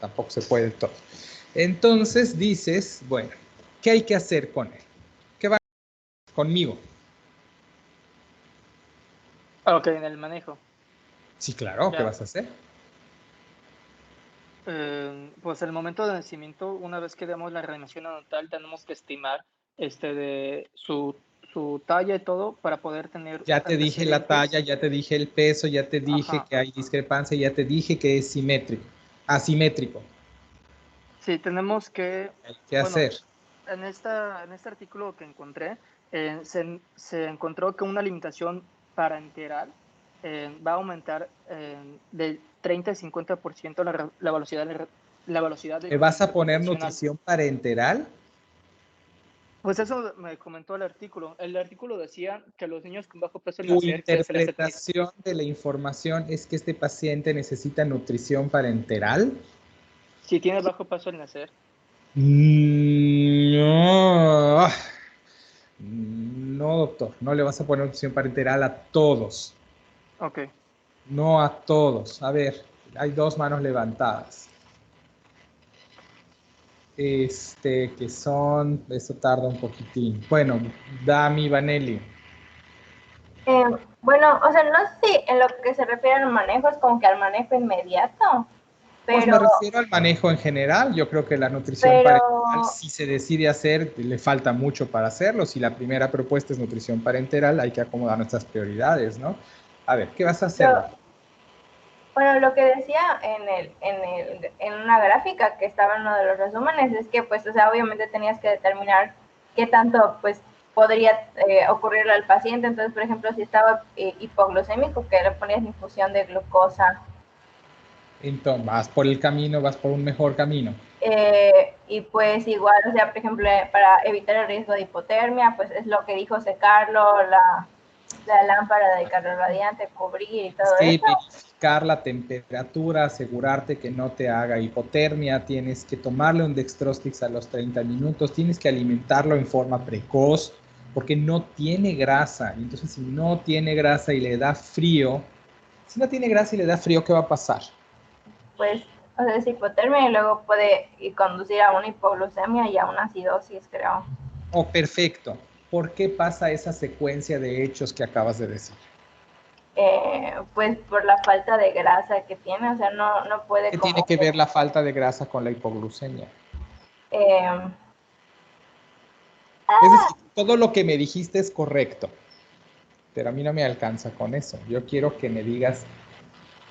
tampoco se puede todo. Entonces dices, bueno, ¿qué hay que hacer con él? ¿Qué va a hacer conmigo? Ok, en el manejo. Sí, claro, Ya. ¿qué vas a hacer? Pues el momento de nacimiento, una vez que demos la reanimación neonatal, tenemos que estimar de su talla y todo para poder tener Ya te dije la talla, ya te dije el peso, ya te dije que hay discrepancia, ya te dije que es asimétrico. Sí, tenemos que... ¿Qué hacer? En este artículo que encontré, se encontró que una limitación parenteral va a aumentar del 30 al 50% la velocidad del ¿Me vas a crecimiento poner poblacional. nutrición parenteral? Pues eso me comentó el artículo. El artículo decía que los niños con bajo peso al Tu nacer interpretación de la información es que este paciente necesita nutrición parenteral. si tiene bajo peso al nacer. No, doctor, no le vas a poner nutrición parenteral a todos. Ok. No a todos. A ver, hay 2 manos levantadas. Que son, eso tarda un poquitín. Bueno, Dami Vanelli. Bueno, o sea, no sé si en lo que se refiere al manejo es como que al manejo inmediato. Pues me pero, refiero al manejo en general. Yo creo que la nutrición pero, parenteral, si se decide hacer, le falta mucho para hacerlo. Si la primera propuesta es nutrición parenteral, hay que acomodar nuestras prioridades, ¿no? A ver, ¿qué vas a hacer? bueno, lo que decía en una gráfica que estaba en uno de los resúmenes es que, pues, o sea, obviamente tenías que determinar qué tanto, pues, podría ocurrirle al paciente. Entonces, por ejemplo, si estaba hipoglucémico, que le ponías infusión de glucosa. Entonces, vas por el camino, vas por un mejor camino. Y pues igual, o sea, por ejemplo, para evitar el riesgo de hipotermia, pues es lo que dijo secarlo, la lámpara de calor radiante, cubrir y todo eso. Verificar la temperatura, asegurarte que no te haga hipotermia, tienes que tomarle un dextrostix a los 30 minutos, tienes que alimentarlo en forma precoz, porque no tiene grasa. Entonces, si no tiene grasa y le da frío, ¿qué va a pasar? Pues, o sea, es hipotermia y luego puede conducir a una hipoglucemia y a una acidosis, creo. Oh, perfecto. ¿Por qué pasa esa secuencia de hechos que acabas de decir? Pues por la falta de grasa que tiene, o sea, no puede. ¿Qué tiene que ver la falta de grasa con la hipoglucemia? Es decir, todo lo que me dijiste es correcto, pero a mí no me alcanza con eso. Yo quiero que me digas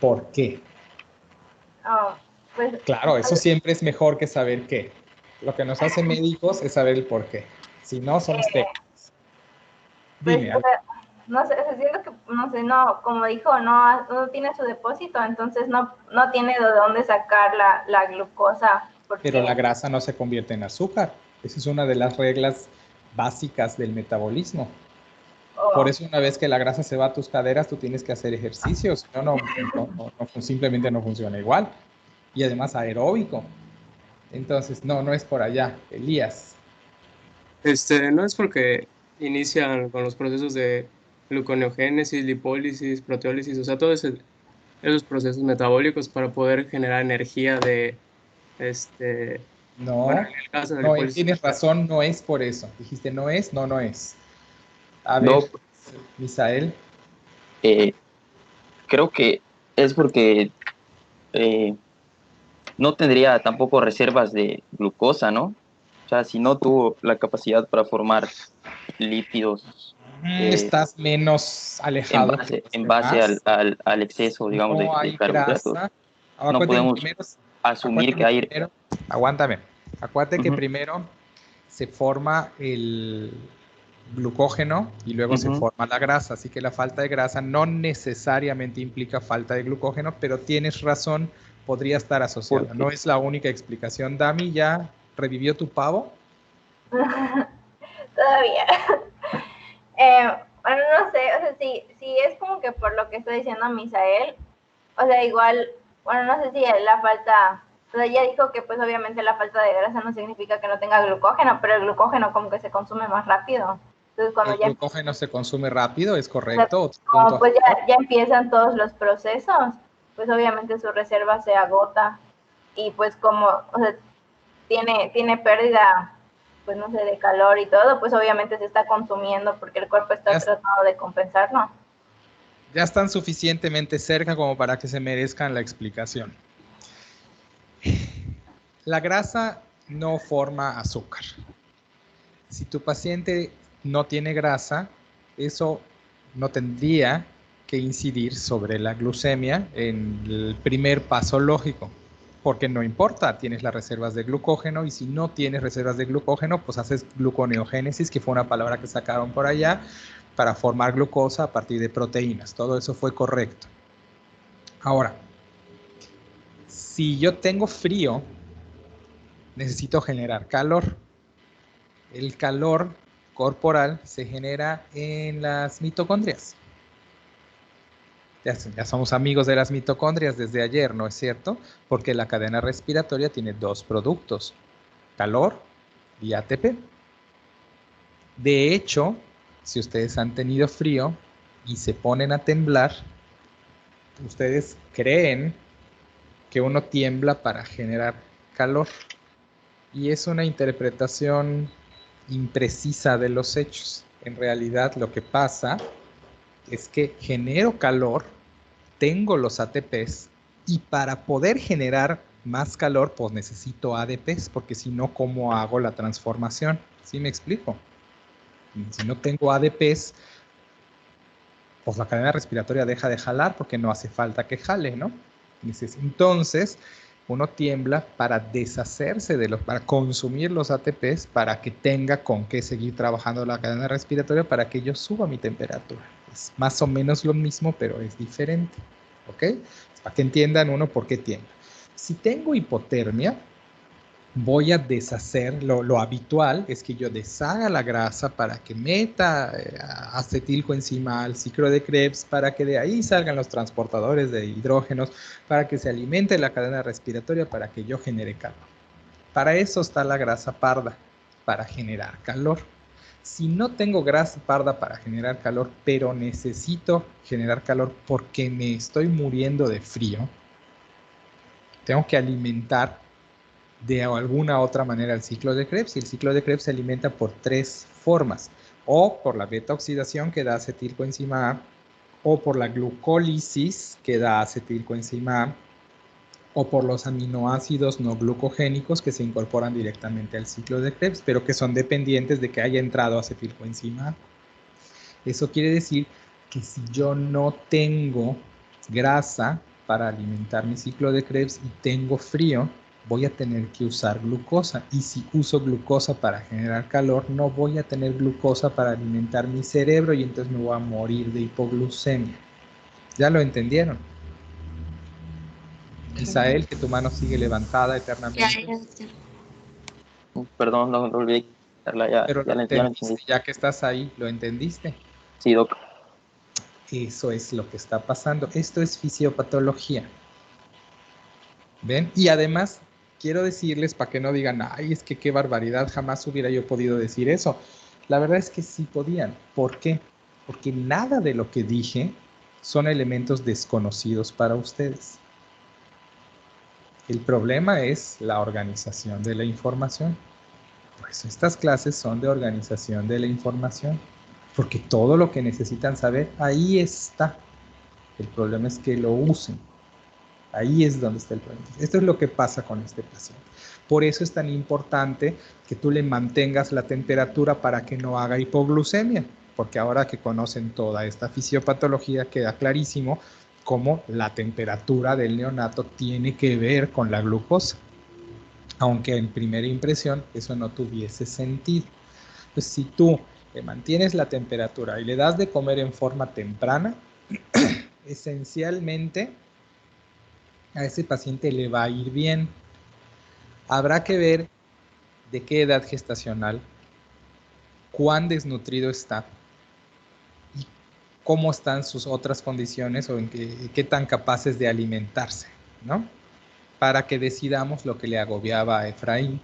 por qué. Pues, claro, eso siempre es mejor que saber qué. Lo que nos hace médicos es saber el por qué. Si no, somos técnicos. Dime. Pues, no sé, siento que, no sé, no, como dijo, no tiene su depósito, entonces no tiene de dónde sacar la glucosa. Pero la grasa no se convierte en azúcar. Esa es una de las reglas básicas del metabolismo. Por eso una vez que la grasa se va a tus caderas, tú tienes que hacer ejercicios. Simplemente no funciona igual. Y además aeróbico. Entonces, no es por allá. Elías. No es porque inician con los procesos de gluconeogénesis, lipólisis, proteólisis, o sea, todos esos procesos metabólicos para poder generar energía de, No, tienes razón, no es por eso. Dijiste no es, no es. A ver, Misael. Creo que es porque no tendría tampoco reservas de glucosa, ¿no? O sea, si no tuvo la capacidad para formar lípidos. Estás menos alejado. En base al exceso, digamos, de carbohidratos. No podemos asumir que hay... Aguántame. Acuérdate que primero se forma el glucógeno y luego se forma la grasa, así que la falta de grasa no necesariamente implica falta de glucógeno, pero tienes razón, podría estar asociada. No es la única explicación. Dami, ¿ya revivió tu pavo? Todavía. Bueno, no sé, o sea, si es como que por lo que está diciendo Misael, o sea, igual, bueno, no sé si la falta, o sea, ella dijo que pues obviamente la falta de grasa no significa que no tenga glucógeno, pero el glucógeno como que se consume más rápido. Entonces, cuando el glucógeno se consume rápido, ¿es correcto? O sea, como pues ya empiezan todos los procesos, pues obviamente su reserva se agota y pues como, o sea, tiene pérdida, pues no sé, de calor y todo, pues obviamente se está consumiendo porque el cuerpo está tratando de compensarlo. Ya están suficientemente cerca como para que se merezcan la explicación. La grasa no forma azúcar. Si tu paciente no tiene grasa, eso no tendría que incidir sobre la glucemia en el primer paso lógico, porque no importa, tienes las reservas de glucógeno y si no tienes reservas de glucógeno, pues haces gluconeogénesis, que fue una palabra que sacaron por allá, para formar glucosa a partir de proteínas. Todo eso fue correcto. Ahora, si yo tengo frío, necesito generar calor. El calor corporal se genera en las mitocondrias. Ya somos amigos de las mitocondrias desde ayer, ¿no es cierto? Porque la cadena respiratoria tiene dos productos, calor y ATP. De hecho, si ustedes han tenido frío y se ponen a temblar, ustedes creen que uno tiembla para generar calor. Y es una interpretación imprecisa de los hechos. En realidad lo que pasa es que genero calor, tengo los ATPs Y para poder generar más calor, pues necesito ADPs, porque si no, ¿cómo hago la transformación? ¿Sí me explico? Si no tengo ADPs, pues la cadena respiratoria deja de jalar porque no hace falta que jale, ¿no? Entonces, uno tiembla para deshacerse de los, para consumir los ATPs para que tenga con qué seguir trabajando la cadena respiratoria para que yo suba mi temperatura. Es más o menos lo mismo, pero es diferente, ¿ok? Para que entiendan uno por qué tiembla. Si tengo hipotermia, voy a deshacer, lo habitual es que yo deshaga la grasa para que meta acetilcoenzima al ciclo de Krebs, para que de ahí salgan los transportadores de hidrógenos, para que se alimente la cadena respiratoria, para que yo genere calor. Para eso está la grasa parda, para generar calor. Si no tengo grasa parda para generar calor, pero necesito generar calor porque me estoy muriendo de frío, tengo que alimentar de alguna otra manera el ciclo de Krebs, y el ciclo de Krebs se alimenta por tres formas: o por la beta oxidación que da acetilcoenzima A, o por la glucólisis que da acetilcoenzima A, o por los aminoácidos no glucogénicos que se incorporan directamente al ciclo de Krebs, pero que son dependientes de que haya entrado acetilcoenzima A. Eso quiere decir que si yo no tengo grasa para alimentar mi ciclo de Krebs y tengo frío, voy a tener que usar glucosa. Y si uso glucosa para generar calor, no voy a tener glucosa para alimentar mi cerebro y entonces me voy a morir de hipoglucemia. ¿Ya lo entendieron? Isael, que tu mano sigue levantada eternamente. Perdón, no olvidé quitarla, Pero ya lo la entendiste, entendí. ya que estás ahí, ¿lo entendiste? Sí, doc. Eso es lo que está pasando. Esto es fisiopatología. ¿Ven? Y además, quiero decirles para que no digan, ay, es que qué barbaridad, jamás hubiera yo podido decir eso. La verdad es que sí podían. ¿Por qué? Porque nada de lo que dije son elementos desconocidos para ustedes. El problema es la organización de la información. Pues estas clases son de organización de la información, porque todo lo que necesitan saber, ahí está. El problema es que lo usen. Ahí es donde está el problema. Esto es lo que pasa con este paciente. Por eso es tan importante que tú le mantengas la temperatura para que no haga hipoglucemia, porque ahora que conocen toda esta fisiopatología queda clarísimo cómo la temperatura del neonato tiene que ver con la glucosa, aunque en primera impresión eso no tuviese sentido. Pues si tú le mantienes la temperatura y le das de comer en forma temprana, esencialmente a ese paciente le va a ir bien. Habrá que ver de qué edad gestacional, cuán desnutrido está y cómo están sus otras condiciones o en qué tan capaces de alimentarse, ¿no? Para que decidamos lo que le agobiaba a Efraín,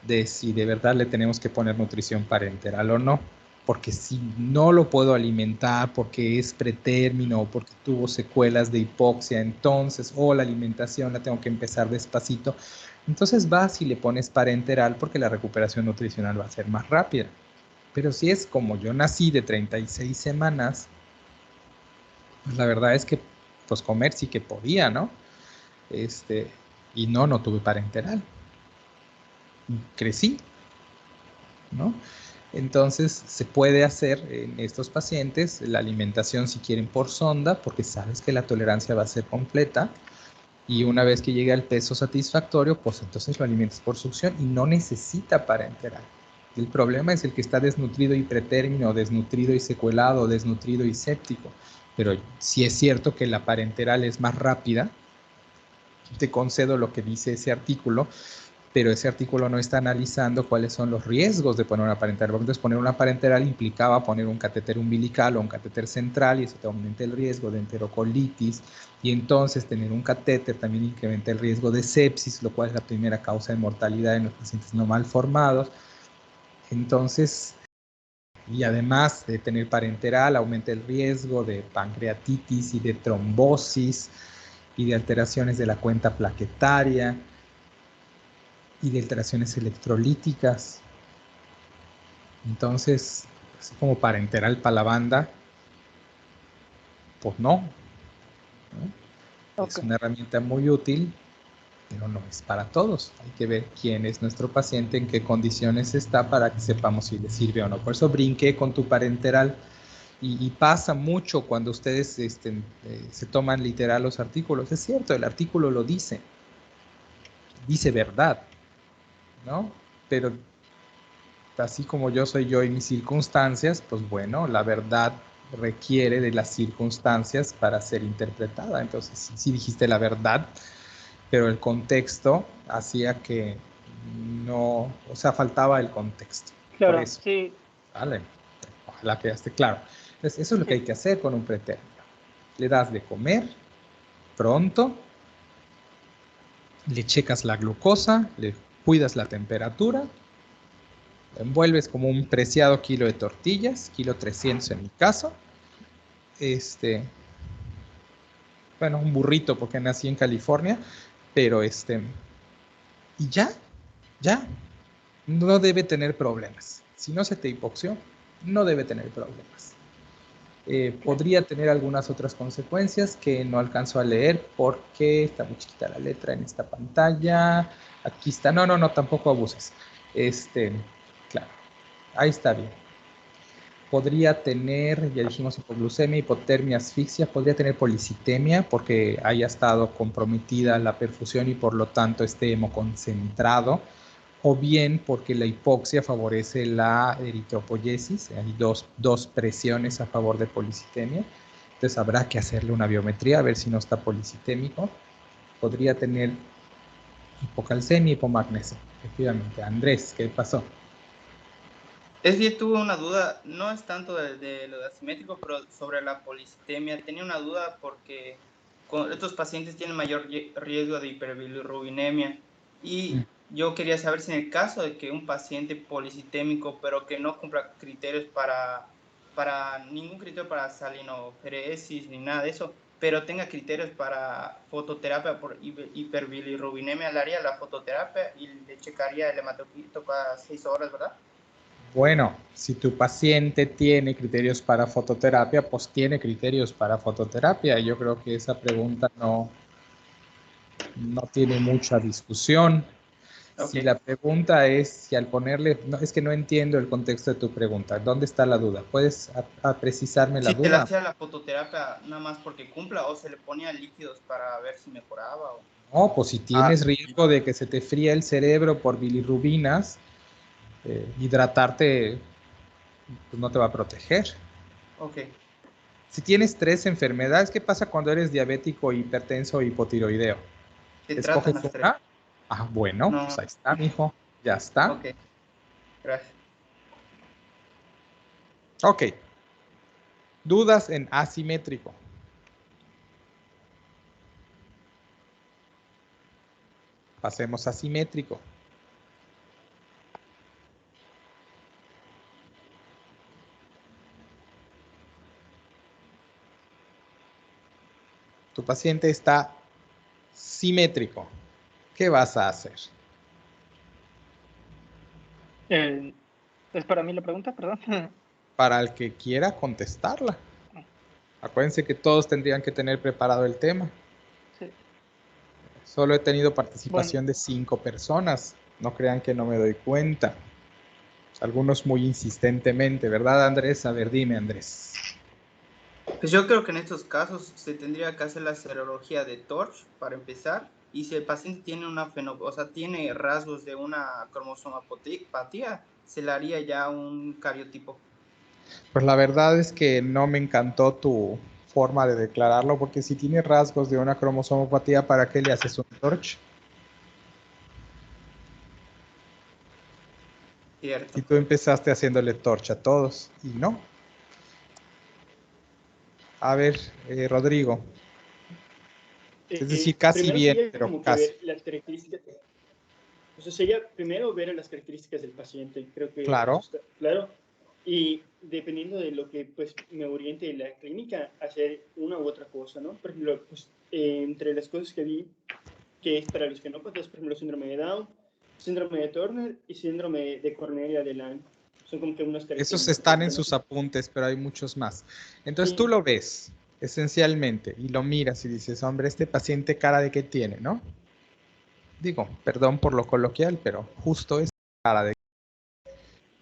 de si de verdad le tenemos que poner nutrición parenteral o no. Porque si no lo puedo alimentar porque es pretérmino o porque tuvo secuelas de hipoxia, entonces, o la alimentación la tengo que empezar despacito, entonces vas y le pones parenteral porque la recuperación nutricional va a ser más rápida. Pero si es como yo nací de 36 semanas, pues la verdad es que pues comer sí que podía, ¿no? Y no tuve parenteral. Crecí, ¿no? Entonces se puede hacer en estos pacientes la alimentación si quieren por sonda, porque sabes que la tolerancia va a ser completa, y una vez que llegue al peso satisfactorio, pues entonces lo alimentas por succión y no necesita parenteral. El problema es el que está desnutrido y pretérmino, desnutrido y secuelado, desnutrido y séptico. Pero sí es cierto que la parenteral es más rápida. Te concedo lo que dice ese artículo, pero ese artículo no está analizando cuáles son los riesgos de poner una parenteral. Entonces, poner una parenteral implicaba poner un catéter umbilical o un catéter central, y eso te aumenta el riesgo de enterocolitis, y entonces tener un catéter también incrementa el riesgo de sepsis, lo cual es la primera causa de mortalidad en los pacientes no malformados. Entonces, y además de tener parenteral, aumenta el riesgo de pancreatitis y de trombosis y de alteraciones de la cuenta plaquetaria y de alteraciones electrolíticas. Entonces, así como parenteral para la banda, pues no, ¿no? Es una herramienta muy útil, pero no es para todos. Hay que ver quién es nuestro paciente, en qué condiciones está para que sepamos si le sirve o no. Por eso brinqué con tu parenteral. Y pasa mucho cuando ustedes se toman literal los artículos. Es cierto, el artículo lo dice verdad, ¿no? Pero así como yo soy yo y mis circunstancias, pues bueno, la verdad requiere de las circunstancias para ser interpretada. Entonces, sí dijiste la verdad, pero el contexto hacía que no, o sea, faltaba el contexto. Claro, por eso. sí. Vale, ojalá quedaste claro. Entonces, eso es lo que hay que hacer con un pretérmino. Le das de comer pronto, le checas la glucosa, le cuidas la temperatura, lo envuelves como un preciado kilo de tortillas, kilo 300 en mi caso. Bueno, un burrito porque nací en California, pero y ya, no debe tener problemas. Si no se te hipoxió, no debe tener problemas. Podría tener algunas otras consecuencias que no alcanzo a leer porque está muy chiquita la letra en esta pantalla. Aquí está. No, tampoco abuses. Claro, ahí está bien. Podría tener, ya dijimos, hipoglucemia, hipotermia, asfixia. Podría tener policitemia porque haya estado comprometida la perfusión y por lo tanto esté hemoconcentrado. O bien porque la hipoxia favorece la eritropoyesis. Hay dos presiones a favor de policitemia. Entonces habrá que hacerle una biometría a ver si no está policitémico. Podría tener hipocalcemia y hipomagnesia. Efectivamente. Andrés, ¿qué pasó? Es que tuve una duda, no es tanto de lo de asimétrico, pero sobre la policitemia. Tenía una duda porque estos pacientes tienen mayor riesgo de hiperbilirrubinemia. Y yo quería saber si en el caso de que un paciente policitémico, pero que no cumpla criterios para ningún criterio para salinoferesis ni nada de eso, pero tenga criterios para fototerapia por hiperbilirrubinemia, le haría la fototerapia y le checaría el hematocrito cada 6 horas, ¿verdad? Bueno, si tu paciente tiene criterios para fototerapia, pues tiene criterios para fototerapia. Yo creo que esa pregunta no tiene mucha discusión. Okay. Si la pregunta es si al ponerle, no, es que no entiendo el contexto de tu pregunta. ¿Dónde está la duda? ¿Puedes precisarme la Si duda? te la hacía la fototerapia nada más porque cumpla o se le ponía líquidos para ver si mejoraba. No, pues si tienes riesgo de que se te fríe el cerebro por bilirrubinas, hidratarte pues no te va a proteger. Ok. Si tienes 3 enfermedades, ¿qué pasa cuando eres diabético, hipertenso o hipotiroideo? ¿Te ¿Escoges tratan las 3? una? Ah, bueno, No. pues ahí está, mijo. Ya está. Ok. Gracias. Ok. Dudas en asimétrico. Pasemos a simétrico. Tu paciente está simétrico. ¿Qué vas a hacer? ¿Es para mí la pregunta? Perdón. Para el que quiera contestarla. Acuérdense que todos tendrían que tener preparado el tema. Sí. Solo he tenido participación de 5 personas. No crean que no me doy cuenta. Algunos muy insistentemente, ¿verdad, Andrés? A ver, dime, Andrés. Pues yo creo que en estos casos se tendría que hacer la serología de Torch para empezar. Y si el paciente tiene tiene rasgos de una cromosomapatía, se le haría ya un cariotipo. Pues la verdad es que no me encantó tu forma de declararlo, porque si tiene rasgos de una cromosomopatía, ¿para qué le haces un Torch? Cierto. Si tú empezaste haciéndole Torch a todos, y no. A ver, Rodrigo. Es decir, casi primero bien, sería pero como que casi. ver las características. O sea, sería primero ver las características del paciente, creo que Claro. eso está claro. Y dependiendo de lo que pues me oriente en la clínica, hacer una u otra cosa, ¿no? Por ejemplo, pues, entre las cosas que vi, que es para los fenópatas, por ejemplo, síndrome de Down, síndrome de Turner y síndrome de Cornelia de Lange. Son como que unas características. Esos están en sus apuntes, pero hay muchos más. Entonces Sí. tú lo ves. esencialmente, y lo miras y dices, hombre, este paciente cara de qué tiene, ¿no? Digo, perdón por lo coloquial, pero justo es cara de...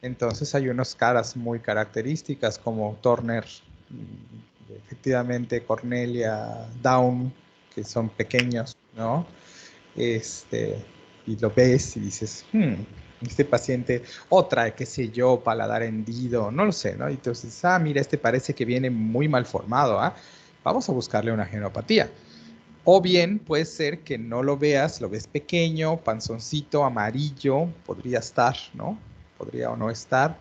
Entonces hay unas caras muy características como Turner, efectivamente Cornelia, Down, que son pequeños, ¿no? Y lo ves y dices, este paciente, otra, qué sé yo, paladar hendido, no lo sé, ¿no? Y entonces, mira, este parece que viene muy mal formado, ¿ah? Vamos a buscarle una genopatía. O bien puede ser que no lo veas, lo ves pequeño, panzoncito, amarillo, podría estar, ¿no? Podría o no estar,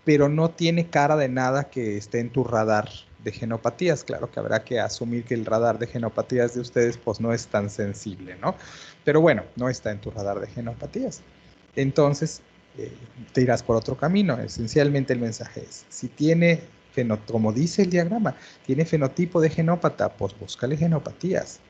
pero no tiene cara de nada que esté en tu radar de genopatías. Claro que habrá que asumir que el radar de genopatías de ustedes pues no es tan sensible, ¿no? Pero bueno, no está en tu radar de genopatías. Entonces, te irás por otro camino. Esencialmente el mensaje es, si tiene, como dice el diagrama, tiene fenotipo de genópata, pues búscale genopatías.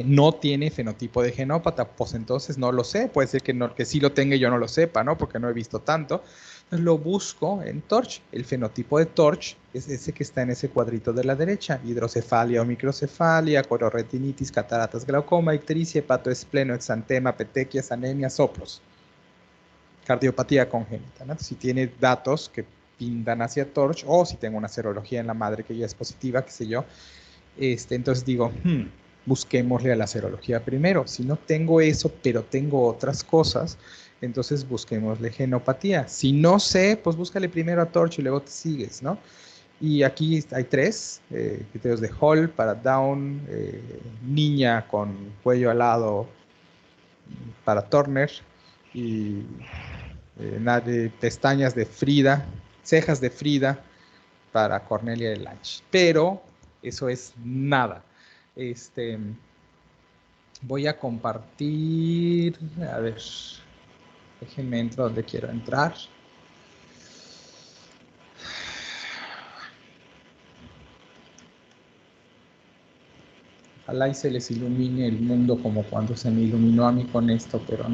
No tiene fenotipo de genópata, pues entonces no lo sé, puede ser que sí lo tenga y yo no lo sepa, ¿no? Porque no he visto tanto. Entonces lo busco en TORCH. El fenotipo de TORCH es ese que está en ese cuadrito de la derecha: hidrocefalia o microcefalia, cororetinitis, cataratas, glaucoma, ictericia, hepatoespleno, exantema, petequias, anemia, soplos. Cardiopatía congénita, ¿no? Si tiene datos que pintan hacia TORCH, o si tengo una serología en la madre que ya es positiva, qué sé yo, entonces digo, busquémosle a la serología primero. Si no tengo eso, pero tengo otras cosas, entonces busquémosle genopatía. Si no sé, pues búscale primero a TORCH y luego te sigues, ¿no? Y aquí hay 3 criterios de Hall para Down, niña con cuello alado para Turner, y pestañas de Frida, cejas de Frida para Cornelia de Lange. Pero eso es nada. Voy a compartir, a ver, déjenme entrar donde quiero entrar. Ojalá y se les ilumine el mundo como cuando se me iluminó a mí con esto, pero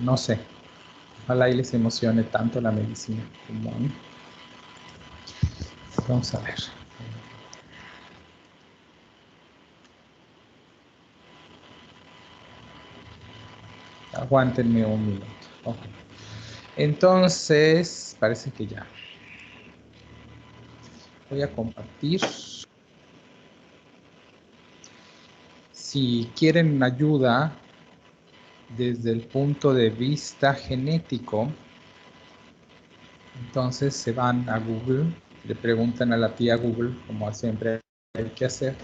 no sé. Ojalá y les emocione tanto la medicina como a mí. Vamos a ver. Aguántenme un minuto. Okay. Entonces, parece que ya. Voy a compartir. Si quieren ayuda desde el punto de vista genético, entonces se van a Google, le preguntan a la tía Google, como siempre hay que hacer,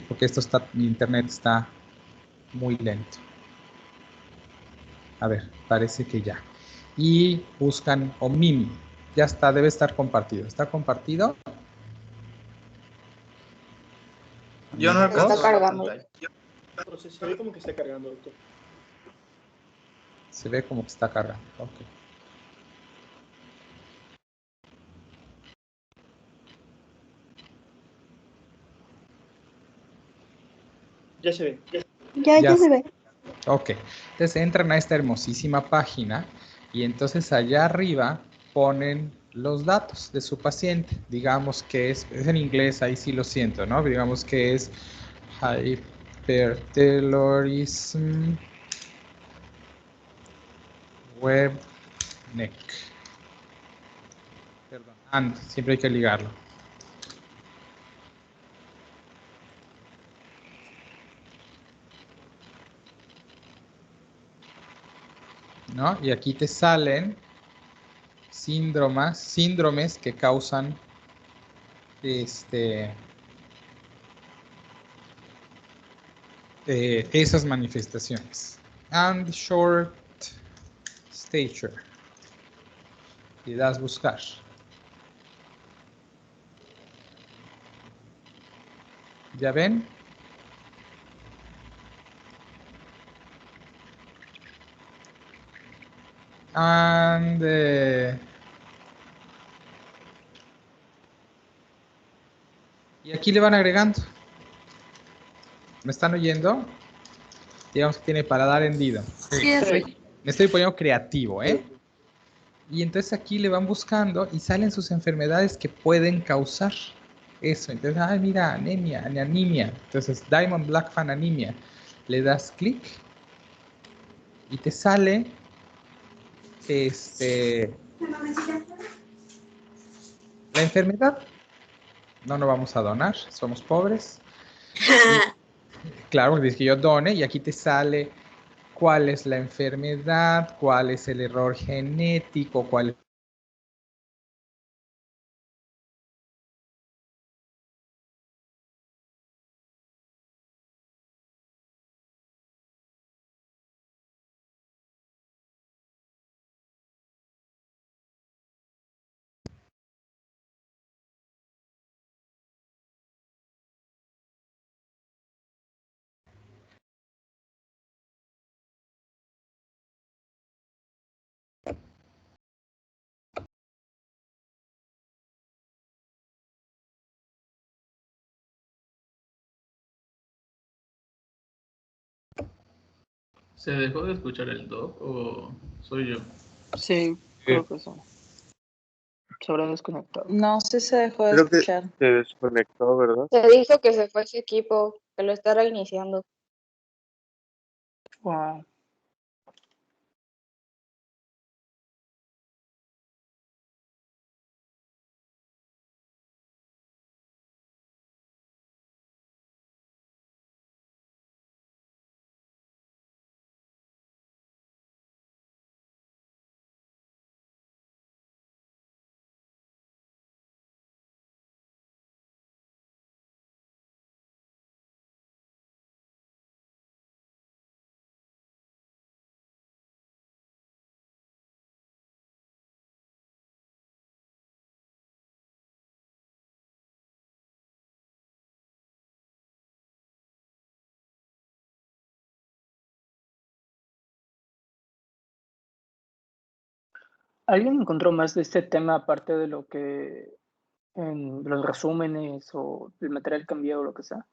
porque mi internet está muy lento. A ver, parece que ya. Y buscan Omnimi. Ya está, debe estar compartido. ¿Está compartido? Yo no alcanzo Está cargando. Se ve como que está cargando, doctor. Se ve como que está cargando. Ok. Ya se ve. Ya se ve. Ok. Entonces entran a esta hermosísima página y entonces allá arriba ponen los datos de su paciente. Digamos que es en inglés, ahí sí lo siento, ¿no? Digamos que es hypertelorism web neck. Perdón, and, siempre hay que ligarlo. ¿No? Y aquí te salen síndromes que causan esas manifestaciones. And short stature. Y das buscar. ¿Ya ven? And y aquí le van agregando. ¿Me están oyendo? Digamos que tiene paladar hendido. Sí, Me estoy poniendo creativo, ¿eh? Y entonces aquí le van buscando y salen sus enfermedades que pueden causar eso. Entonces, ay, mira, anemia. Entonces, Diamond Black Fan anemia. Le das clic y te sale la enfermedad. No nos vamos a donar, somos pobres. Claro, dice que yo done y aquí te sale cuál es la enfermedad, cuál es el error genético, cuál es... ¿Se dejó de escuchar el doc o soy yo? Sí, creo que sí. Se habrá desconectado. No, sí se dejó de Creo que escuchar. se desconectó, ¿verdad? Se dijo que se fue su equipo, que lo está reiniciando. Wow. ¿Alguien encontró más de este tema aparte de lo que en los resúmenes o el material cambiado o lo que sea?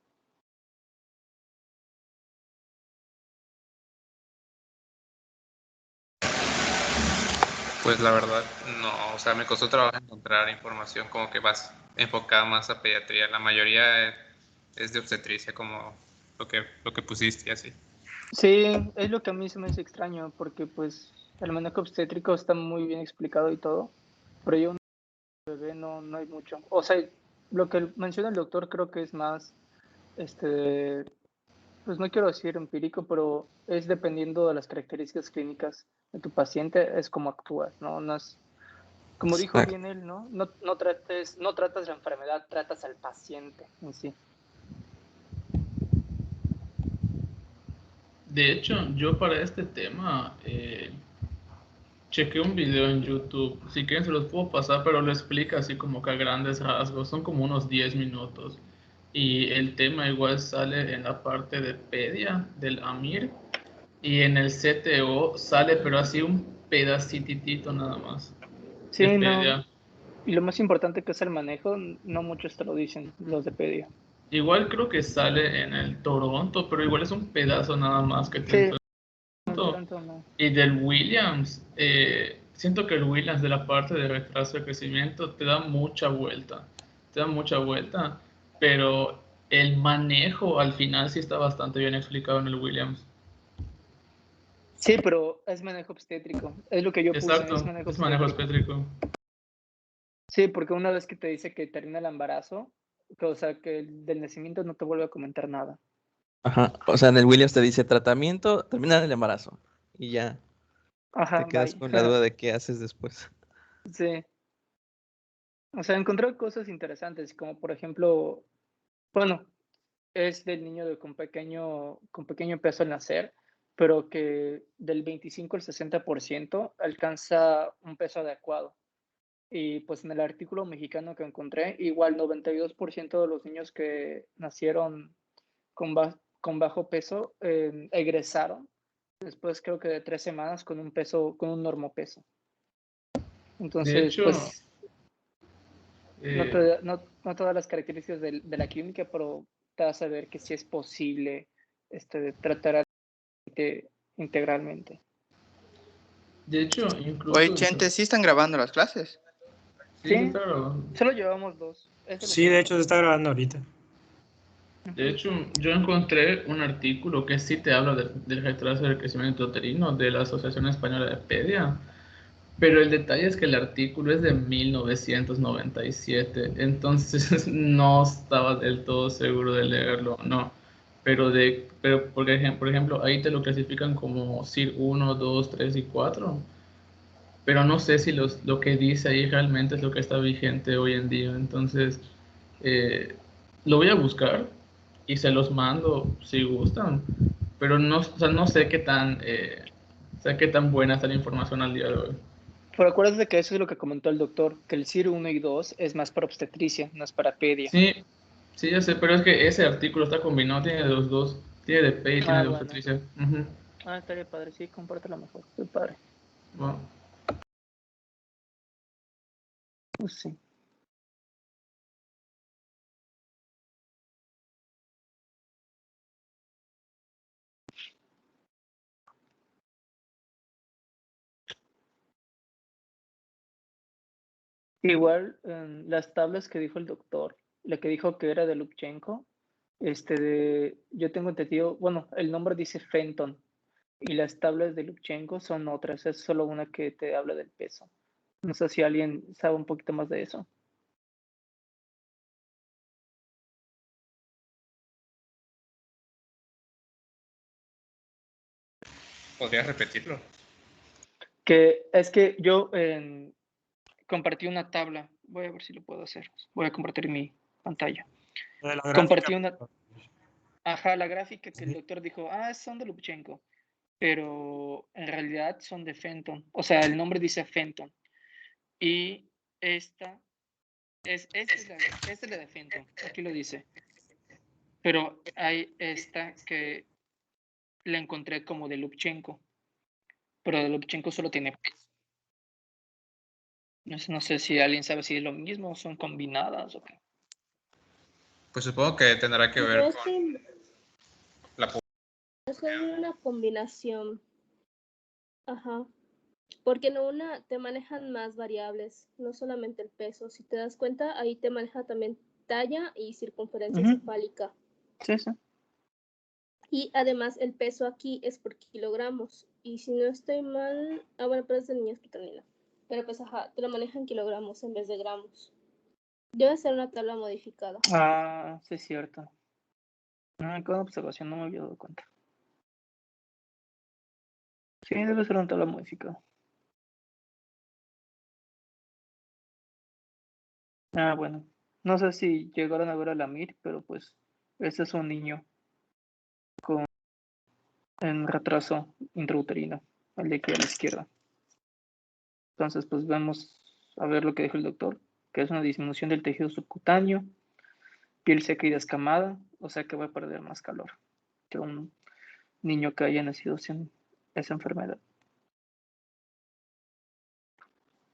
Pues la verdad, no, o sea, me costó trabajo encontrar información como que más enfocada más a pediatría. La mayoría es de obstetricia, como lo que pusiste y así. Sí, es lo que a mí se me hace extraño, porque pues el manejo obstétrico está muy bien explicado y todo, pero yo un bebé no hay mucho. O sea, lo que menciona el doctor creo que es más, pues no quiero decir empírico, pero es dependiendo de las características clínicas de tu paciente, es como actúas, ¿no? No es, como dijo bien él, ¿no? No tratas la enfermedad, tratas al paciente en sí. De hecho, yo para este tema chequé un video en YouTube. Si quieren se los puedo pasar, pero lo explica así como que a grandes rasgos. Son como unos 10 minutos. Y el tema igual sale en la parte de pedia del AMIR. Y en el CTO sale, pero así un pedacitito nada más. Sí, De no. pedia. Y lo más importante que es el manejo, no muchos te lo dicen, los de pedia. Igual creo que sale en el Toronto, pero igual es un pedazo nada más que Sí, te Toronto no. Y del Williams, siento que el Williams de la parte de retraso de crecimiento te da mucha vuelta, pero el manejo al final sí está bastante bien explicado en el Williams. Sí, pero es manejo obstétrico, es lo que yo puse, Exacto, es manejo obstétrico. Sí, porque una vez que te dice que termina el embarazo, o sea, que del nacimiento no te vuelve a comentar nada. Ajá, o sea, en el Williams te dice tratamiento, termina el embarazo y ya Ajá, te quedas bye. con la duda de qué haces después. Sí. O sea, encontré cosas interesantes, como por ejemplo, bueno, es del niño con pequeño peso al nacer, pero que del 25 al 60% alcanza un peso adecuado. Y pues en el artículo mexicano que encontré, igual 92% de los niños que nacieron con bajo peso egresaron después creo que de 3 semanas con un normopeso. De Entonces, hecho, pues no todas las características de la clínica, pero te vas a ver que sí es posible tratar integralmente. De hecho, incluso... Oye, gente, ¿sí están grabando las clases? Sí, Sí. claro. Solo llevamos 2. Sí, de hecho se está grabando ahorita. De hecho, yo encontré un artículo que sí te habla del retraso del crecimiento uterino de la Asociación Española de Pedia, pero el detalle es que el artículo es de 1997, entonces no estaba del todo seguro de leerlo o no. Pero por ejemplo, ahí te lo clasifican como CIR 1, 2, 3 y 4, pero no sé si lo que dice ahí realmente es lo que está vigente hoy en día. Entonces, lo voy a buscar y se los mando si gustan, pero no, o sea, no sé qué tan, qué tan buena está la información al día de hoy. Pero acuérdate que eso es lo que comentó el doctor, que el CIR 1 y 2 es más para obstetricia, no es para pedia. Sí, sí, ya sé, pero es que ese artículo está combinado, tiene de los dos, tiene de P y tiene de bueno. obstetricia. Estaría padre, sí, compártelo mejor, estoy padre. Bueno. Pues sí. Igual, las tablas que dijo el doctor, la que dijo que era de Lubchenco, yo tengo entendido, bueno, el nombre dice Fenton, y las tablas de Lubchenco son otras, es solo una que te habla del peso. No sé si alguien sabe un poquito más de eso. ¿Podrías repetirlo? Que es que yo compartí una tabla, voy a ver si lo puedo hacer, voy a compartir mi pantalla. Compartí una, la gráfica que el doctor dijo, son de Lubchenco, pero en realidad son de Fenton, o sea, el nombre dice Fenton, y esta es la de Fenton, aquí lo dice, pero hay esta que la encontré como de Lubchenco, pero de Lubchenco solo tiene peso. No sé si alguien sabe si es lo mismo o son combinadas o qué. Pues supongo que tendrá que ver con la... Son una combinación. Ajá. Porque en una te manejan más variables, no solamente el peso. Si te das cuenta, ahí te maneja también talla y circunferencia cefálica. Sí, sí. Y además el peso aquí es por kilogramos. Y si no estoy mal, bueno, pero es de niños pequeños. Pero pues te lo manejan kilogramos en vez de gramos. Debe ser una tabla modificada. Sí es cierto. Con observación no me había dado cuenta. Sí, debe ser una tabla modificada. Bueno. No sé si llegaron a ver a Lamir, pero pues este es un niño en retraso intrauterino, el de aquí a la izquierda. Entonces, pues vamos a ver lo que dijo el doctor, que es una disminución del tejido subcutáneo, piel seca y descamada, o sea que va a perder más calor que un niño que haya nacido sin esa enfermedad.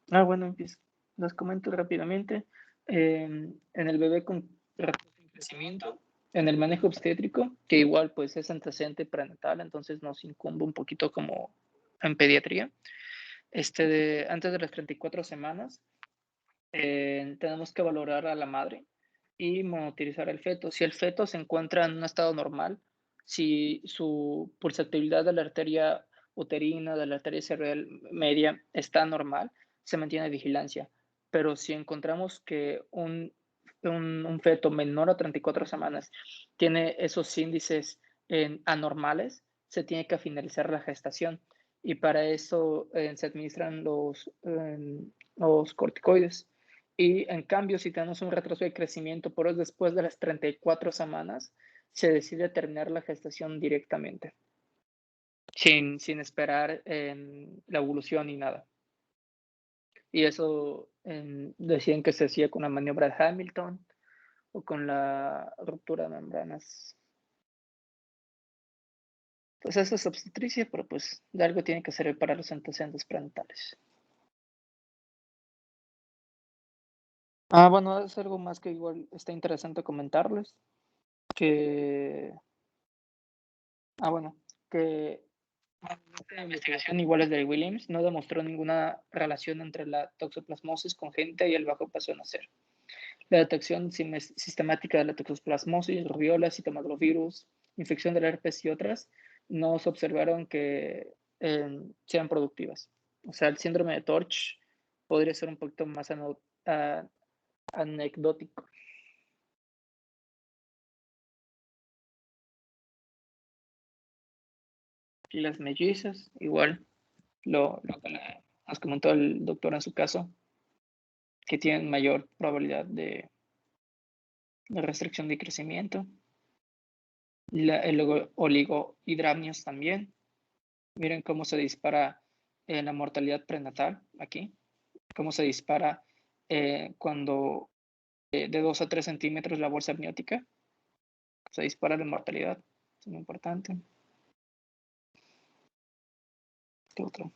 Bueno, pues les comento rápidamente. En el bebé con crecimiento, en el manejo obstétrico, que igual pues es antecedente prenatal, entonces nos incumbe un poquito como en pediatría. Antes de las 34 semanas, tenemos que valorar a la madre y monitorizar el feto. Si el feto se encuentra en un estado normal, si su pulsatividad de la arteria uterina, de la arteria cerebral media está normal, se mantiene vigilancia. Pero si encontramos que un feto menor a 34 semanas tiene esos índices anormales, se tiene que finalizar la gestación. Y para eso se administran los corticoides. Y en cambio, si tenemos un retraso de crecimiento, pero es después de las 34 semanas, se decide terminar la gestación directamente, sin esperar la evolución ni nada. Y eso decían que se hacía con la maniobra de Hamilton o con la ruptura de membranas. Pues eso es obstetricia, pero pues de algo tiene que servir para los antecedentes prenatales. Bueno, es algo más que igual está interesante comentarles. Que Esta investigación, igual es de Williams, no demostró ninguna relación entre la toxoplasmosis congénita y el bajo peso de nacer. La detección sistemática de la toxoplasmosis, rubiola, citomegalovirus, infección del herpes y otras no se observaron que sean productivas. O sea, el síndrome de Torch podría ser un poquito más anecdótico. Y las mellizas, igual, lo que nos comentó el doctor en su caso, que tienen mayor probabilidad de restricción de crecimiento. El oligohidramnios también. Miren cómo se dispara la mortalidad prenatal aquí, cómo se dispara cuando de 2 a 3 centímetros la bolsa amniótica, se dispara la mortalidad, es muy importante. ¿Qué otro?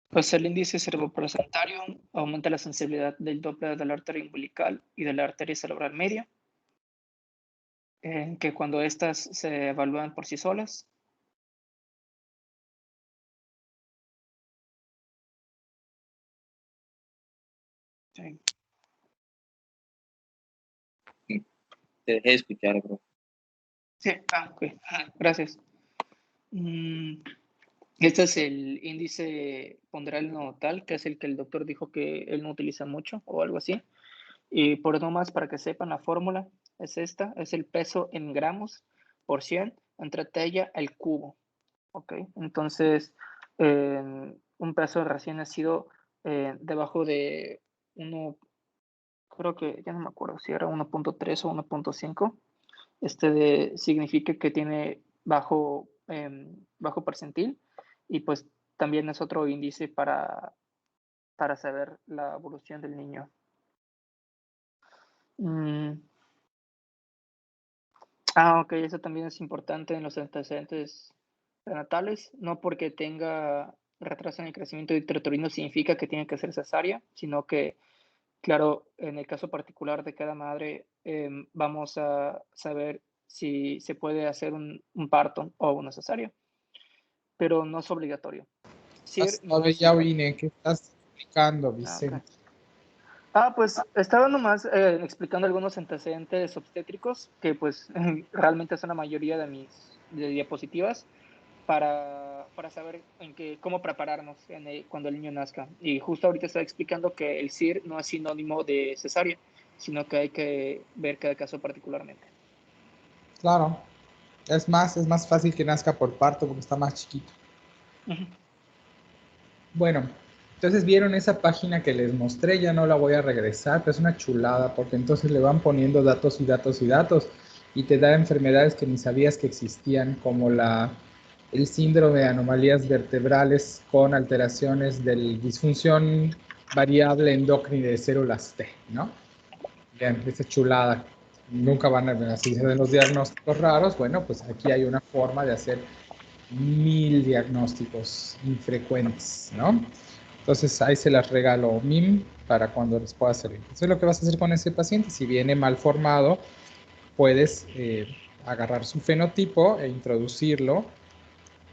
Pues el índice cerebroplacentario aumenta la sensibilidad del Doppler de la arteria umbilical y de la arteria cerebral media, que cuando estas se evalúan por sí solas. Sí. Te dejé de escuchar, bro. Sí, ok, gracias. Este es el índice ponderal neonatal, que es el que el doctor dijo que él no utiliza mucho o algo así. Y por nomás, para que sepan, la fórmula es esta, es el peso en gramos por 100 entre talla al cubo. Ok, entonces un peso recién nacido debajo de creo que ya no me acuerdo si era 1.3 o 1.5, significa que tiene bajo percentil, y pues también es otro índice para saber la evolución del niño. Ok, eso también es importante en los antecedentes prenatales, no porque tenga retraso en el crecimiento intrauterino significa que tiene que ser cesárea, sino que, claro, en el caso particular de cada madre, vamos a saber si se puede hacer un parto o una cesárea, pero no es obligatorio. Ya vine, ¿qué estás explicando, Vicente? Pues estaba nomás explicando algunos antecedentes obstétricos que pues realmente son la mayoría de mis diapositivas para saber cómo prepararnos cuando el niño nazca. Y justo ahorita estaba explicando que el CIR no es sinónimo de cesárea, sino que hay que ver cada caso particularmente. Claro, es más fácil que nazca por parto porque está más chiquito. Bueno, entonces vieron esa página que les mostré, ya no la voy a regresar, pero es una chulada porque entonces le van poniendo datos y datos y datos y te da enfermedades que ni sabías que existían, como el síndrome de anomalías vertebrales con alteraciones de disfunción variable endocrina de células T, ¿no? Bien, esa chulada. Nunca van a así de los diagnósticos raros. Bueno, pues aquí hay una forma de hacer 1000 diagnósticos infrecuentes, ¿no? Entonces ahí se las regalo MIM para cuando les pueda servir. Eso es lo que vas a hacer con ese paciente. Si viene mal formado, puedes agarrar su fenotipo e introducirlo.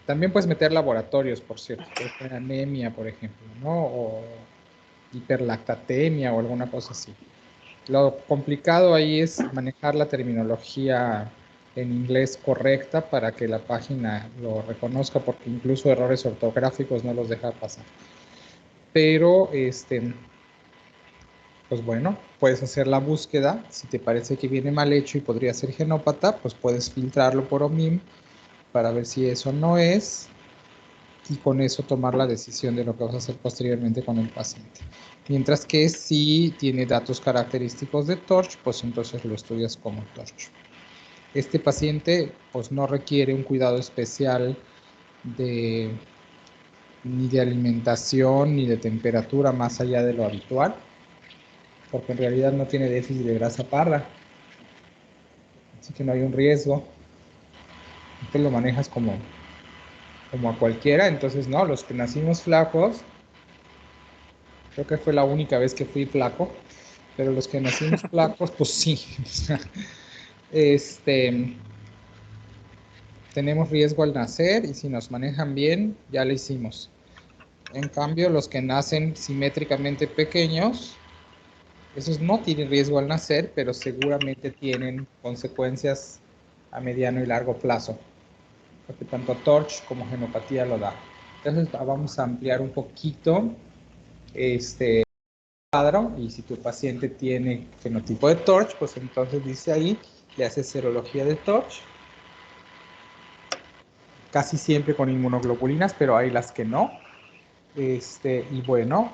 También puedes meter laboratorios, por cierto. Puedes tener anemia, por ejemplo, ¿no? O hiperlactatemia o alguna cosa así. Lo complicado ahí es manejar la terminología en inglés correcta para que la página lo reconozca, porque incluso errores ortográficos no los deja pasar. Pero, pues bueno, puedes hacer la búsqueda. Si te parece que viene mal hecho y podría ser genópata, pues puedes filtrarlo por OMIM para ver si eso no es, y con eso tomar la decisión de lo que vas a hacer posteriormente con el paciente. Mientras que si tiene datos característicos de Torch, pues entonces lo estudias como Torch. Este paciente pues no requiere un cuidado especial ni de alimentación ni de temperatura más allá de lo habitual, porque en realidad no tiene déficit de grasa parda, así que no hay un riesgo. Entonces lo manejas como a cualquiera. Entonces no, los que nacimos flacos, creo que fue la única vez que fui flaco, pero los que nacimos flacos, pues sí. tenemos riesgo al nacer y si nos manejan bien, ya lo hicimos. En cambio, los que nacen simétricamente pequeños, esos no tienen riesgo al nacer, pero seguramente tienen consecuencias a mediano y largo plazo, porque tanto TORCH como genopatía lo da. Entonces vamos a ampliar un poquito este cuadro, y si tu paciente tiene fenotipo de TORCH, pues entonces dice ahí, le haces serología de TORCH, casi siempre con inmunoglobulinas, pero hay las que no. Y bueno,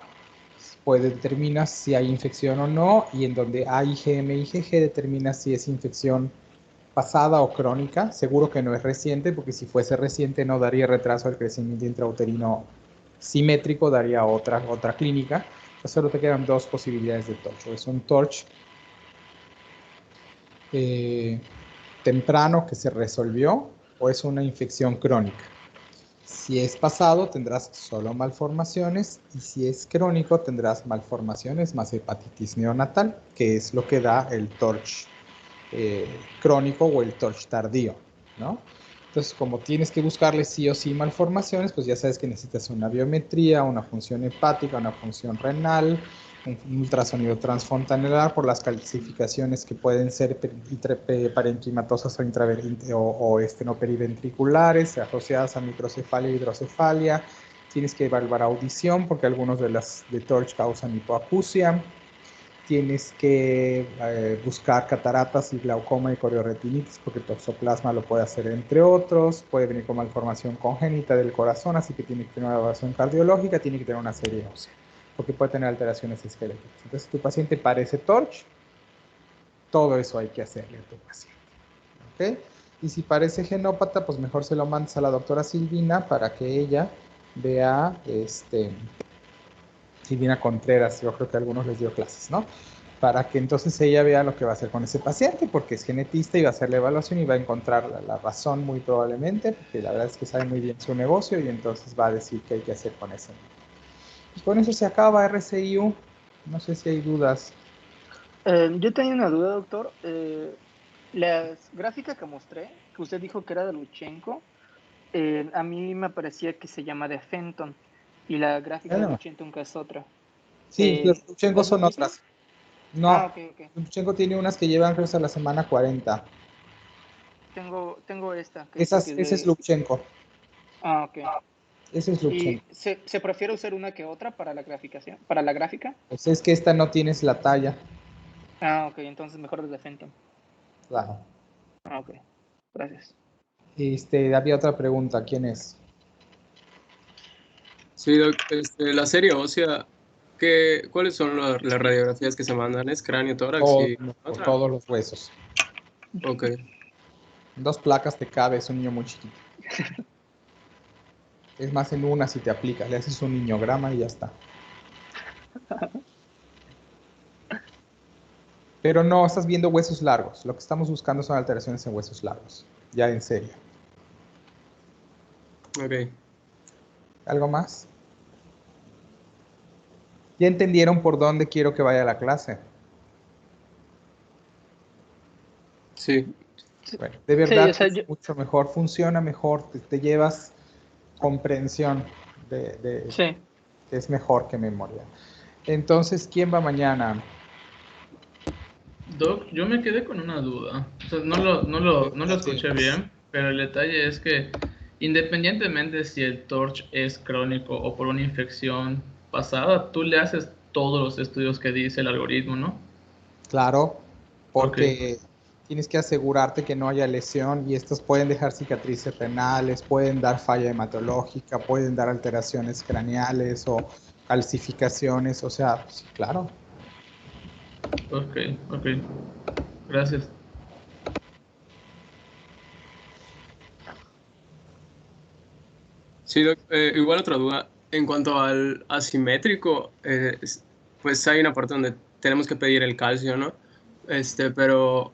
pues determina si hay infección o no, y en donde hay IgM y IgG determina si es infección pasada o crónica. Seguro que no es reciente, porque si fuese reciente no daría retraso al crecimiento intrauterino simétrico, daría otra clínica. Entonces solo te quedan dos posibilidades de TORCH. Es un TORCH temprano que se resolvió, o es una infección crónica. Si es pasado, tendrás solo malformaciones, y si es crónico, tendrás malformaciones más hepatitis neonatal, que es lo que da el TORCH crónico o el TORCH tardío, ¿no? Entonces, como tienes que buscarle sí o sí malformaciones, pues ya sabes que necesitas una biometría, una función hepática, una función renal, un ultrasonido transfontanelar por las calcificaciones que pueden ser parenquimatosas o estenoperiventrículares asociadas a microcefalia e hidrocefalia. Tienes que evaluar audición porque algunos de TORCH causan hipoacusia. Tienes que buscar cataratas y glaucoma y corioretinitis porque toxoplasma lo puede hacer, entre otros. Puede venir con malformación congénita del corazón, así que tiene que tener una evaluación cardiológica, tiene que tener una serie ósea, porque puede tener alteraciones esqueléticas. Entonces, si tu paciente parece TORCH, todo eso hay que hacerle a tu paciente. ¿Okay? Y si parece genópata, pues mejor se lo mandas a la doctora Silvina para que ella vea Silvina Contreras, yo creo que a algunos les dio clases, ¿no? Para que entonces ella vea lo que va a hacer con ese paciente, porque es genetista y va a hacer la evaluación y va a encontrar la razón muy probablemente, porque la verdad es que sabe muy bien su negocio y entonces va a decir qué hay que hacer con ese. Y con eso se acaba RCIU. No sé si hay dudas. Yo tenía una duda, doctor. Las gráficas que mostré, que usted dijo que era de Luchenko, a mí me parecía que se llama de Fenton, y la gráfica de Luchenko es otra. Sí, los Luchenko son otras. No, ok. Luchenko tiene unas que llevan creo hasta la semana 40. Tengo esta. Ese es Luchenko. Ok. Ese es Luchenko. ¿Y se prefiere usar una que otra para la graficación, para la gráfica? Pues es que esta no tienes la talla. Ok, entonces mejor desde Fenton. Claro. Ok, gracias. Había otra pregunta, ¿quién es? Sí, la serie ósea, ¿cuáles son las radiografías que se mandan? ¿Es cráneo, tórax y otra? Todos los huesos. Ok. 2 placas te cabe, es un niño muy chiquito. Es más, en una si te aplicas, le haces un niñograma y ya está. Pero no, estás viendo huesos largos. Lo que estamos buscando son alteraciones en huesos largos. Ya en serio. Ok. ¿Algo más? ¿Ya entendieron por dónde quiero que vaya la clase? Sí. Bueno, de verdad sí, es mucho mejor, funciona mejor, te llevas comprensión sí. es mejor que memoria. Entonces, ¿quién va mañana? Doc, yo me quedé con una duda. O sea, no lo escuché bien, pero el detalle es que independientemente si el TORCH es crónico o por una infección pasada, tú le haces todos los estudios que dice el algoritmo, ¿no? Claro, porque tienes que asegurarte que no haya lesión y estos pueden dejar cicatrices renales, pueden dar falla hematológica, pueden dar alteraciones craneales o calcificaciones, o sea, sí, claro. Ok. Gracias. Sí, igual otra duda. En cuanto al asimétrico, pues hay una parte donde tenemos que pedir el calcio, ¿no? Pero, o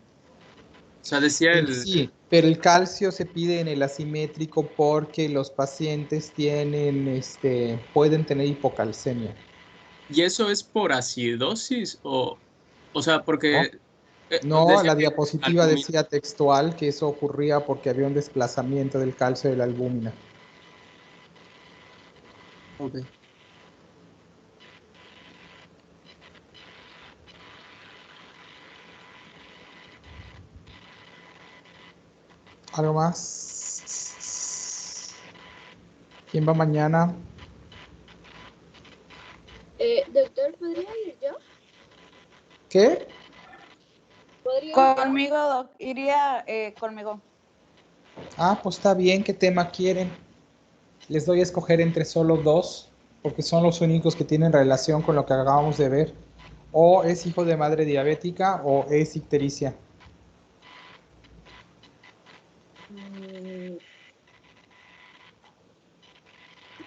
sea, decía Sí, pero el calcio se pide en el asimétrico porque los pacientes pueden tener hipocalcemia. ¿Y eso es por acidosis o sea, porque No, Decía la que diapositiva albúmina. decía textual que eso ocurría porque había un desplazamiento del calcio de la albúmina. Ok. ¿Algo más? ¿Quién va mañana? Doctor, ¿podría ir yo? ¿Qué? ¿Podría ir yo? Conmigo, Doc. Iría conmigo. Ah, pues está bien. ¿Qué tema quieren? Les doy a escoger entre solo dos, porque son los únicos que tienen relación con lo que acabamos de ver. O es hijo de madre diabética o es ictericia.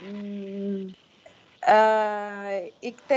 Mm, icte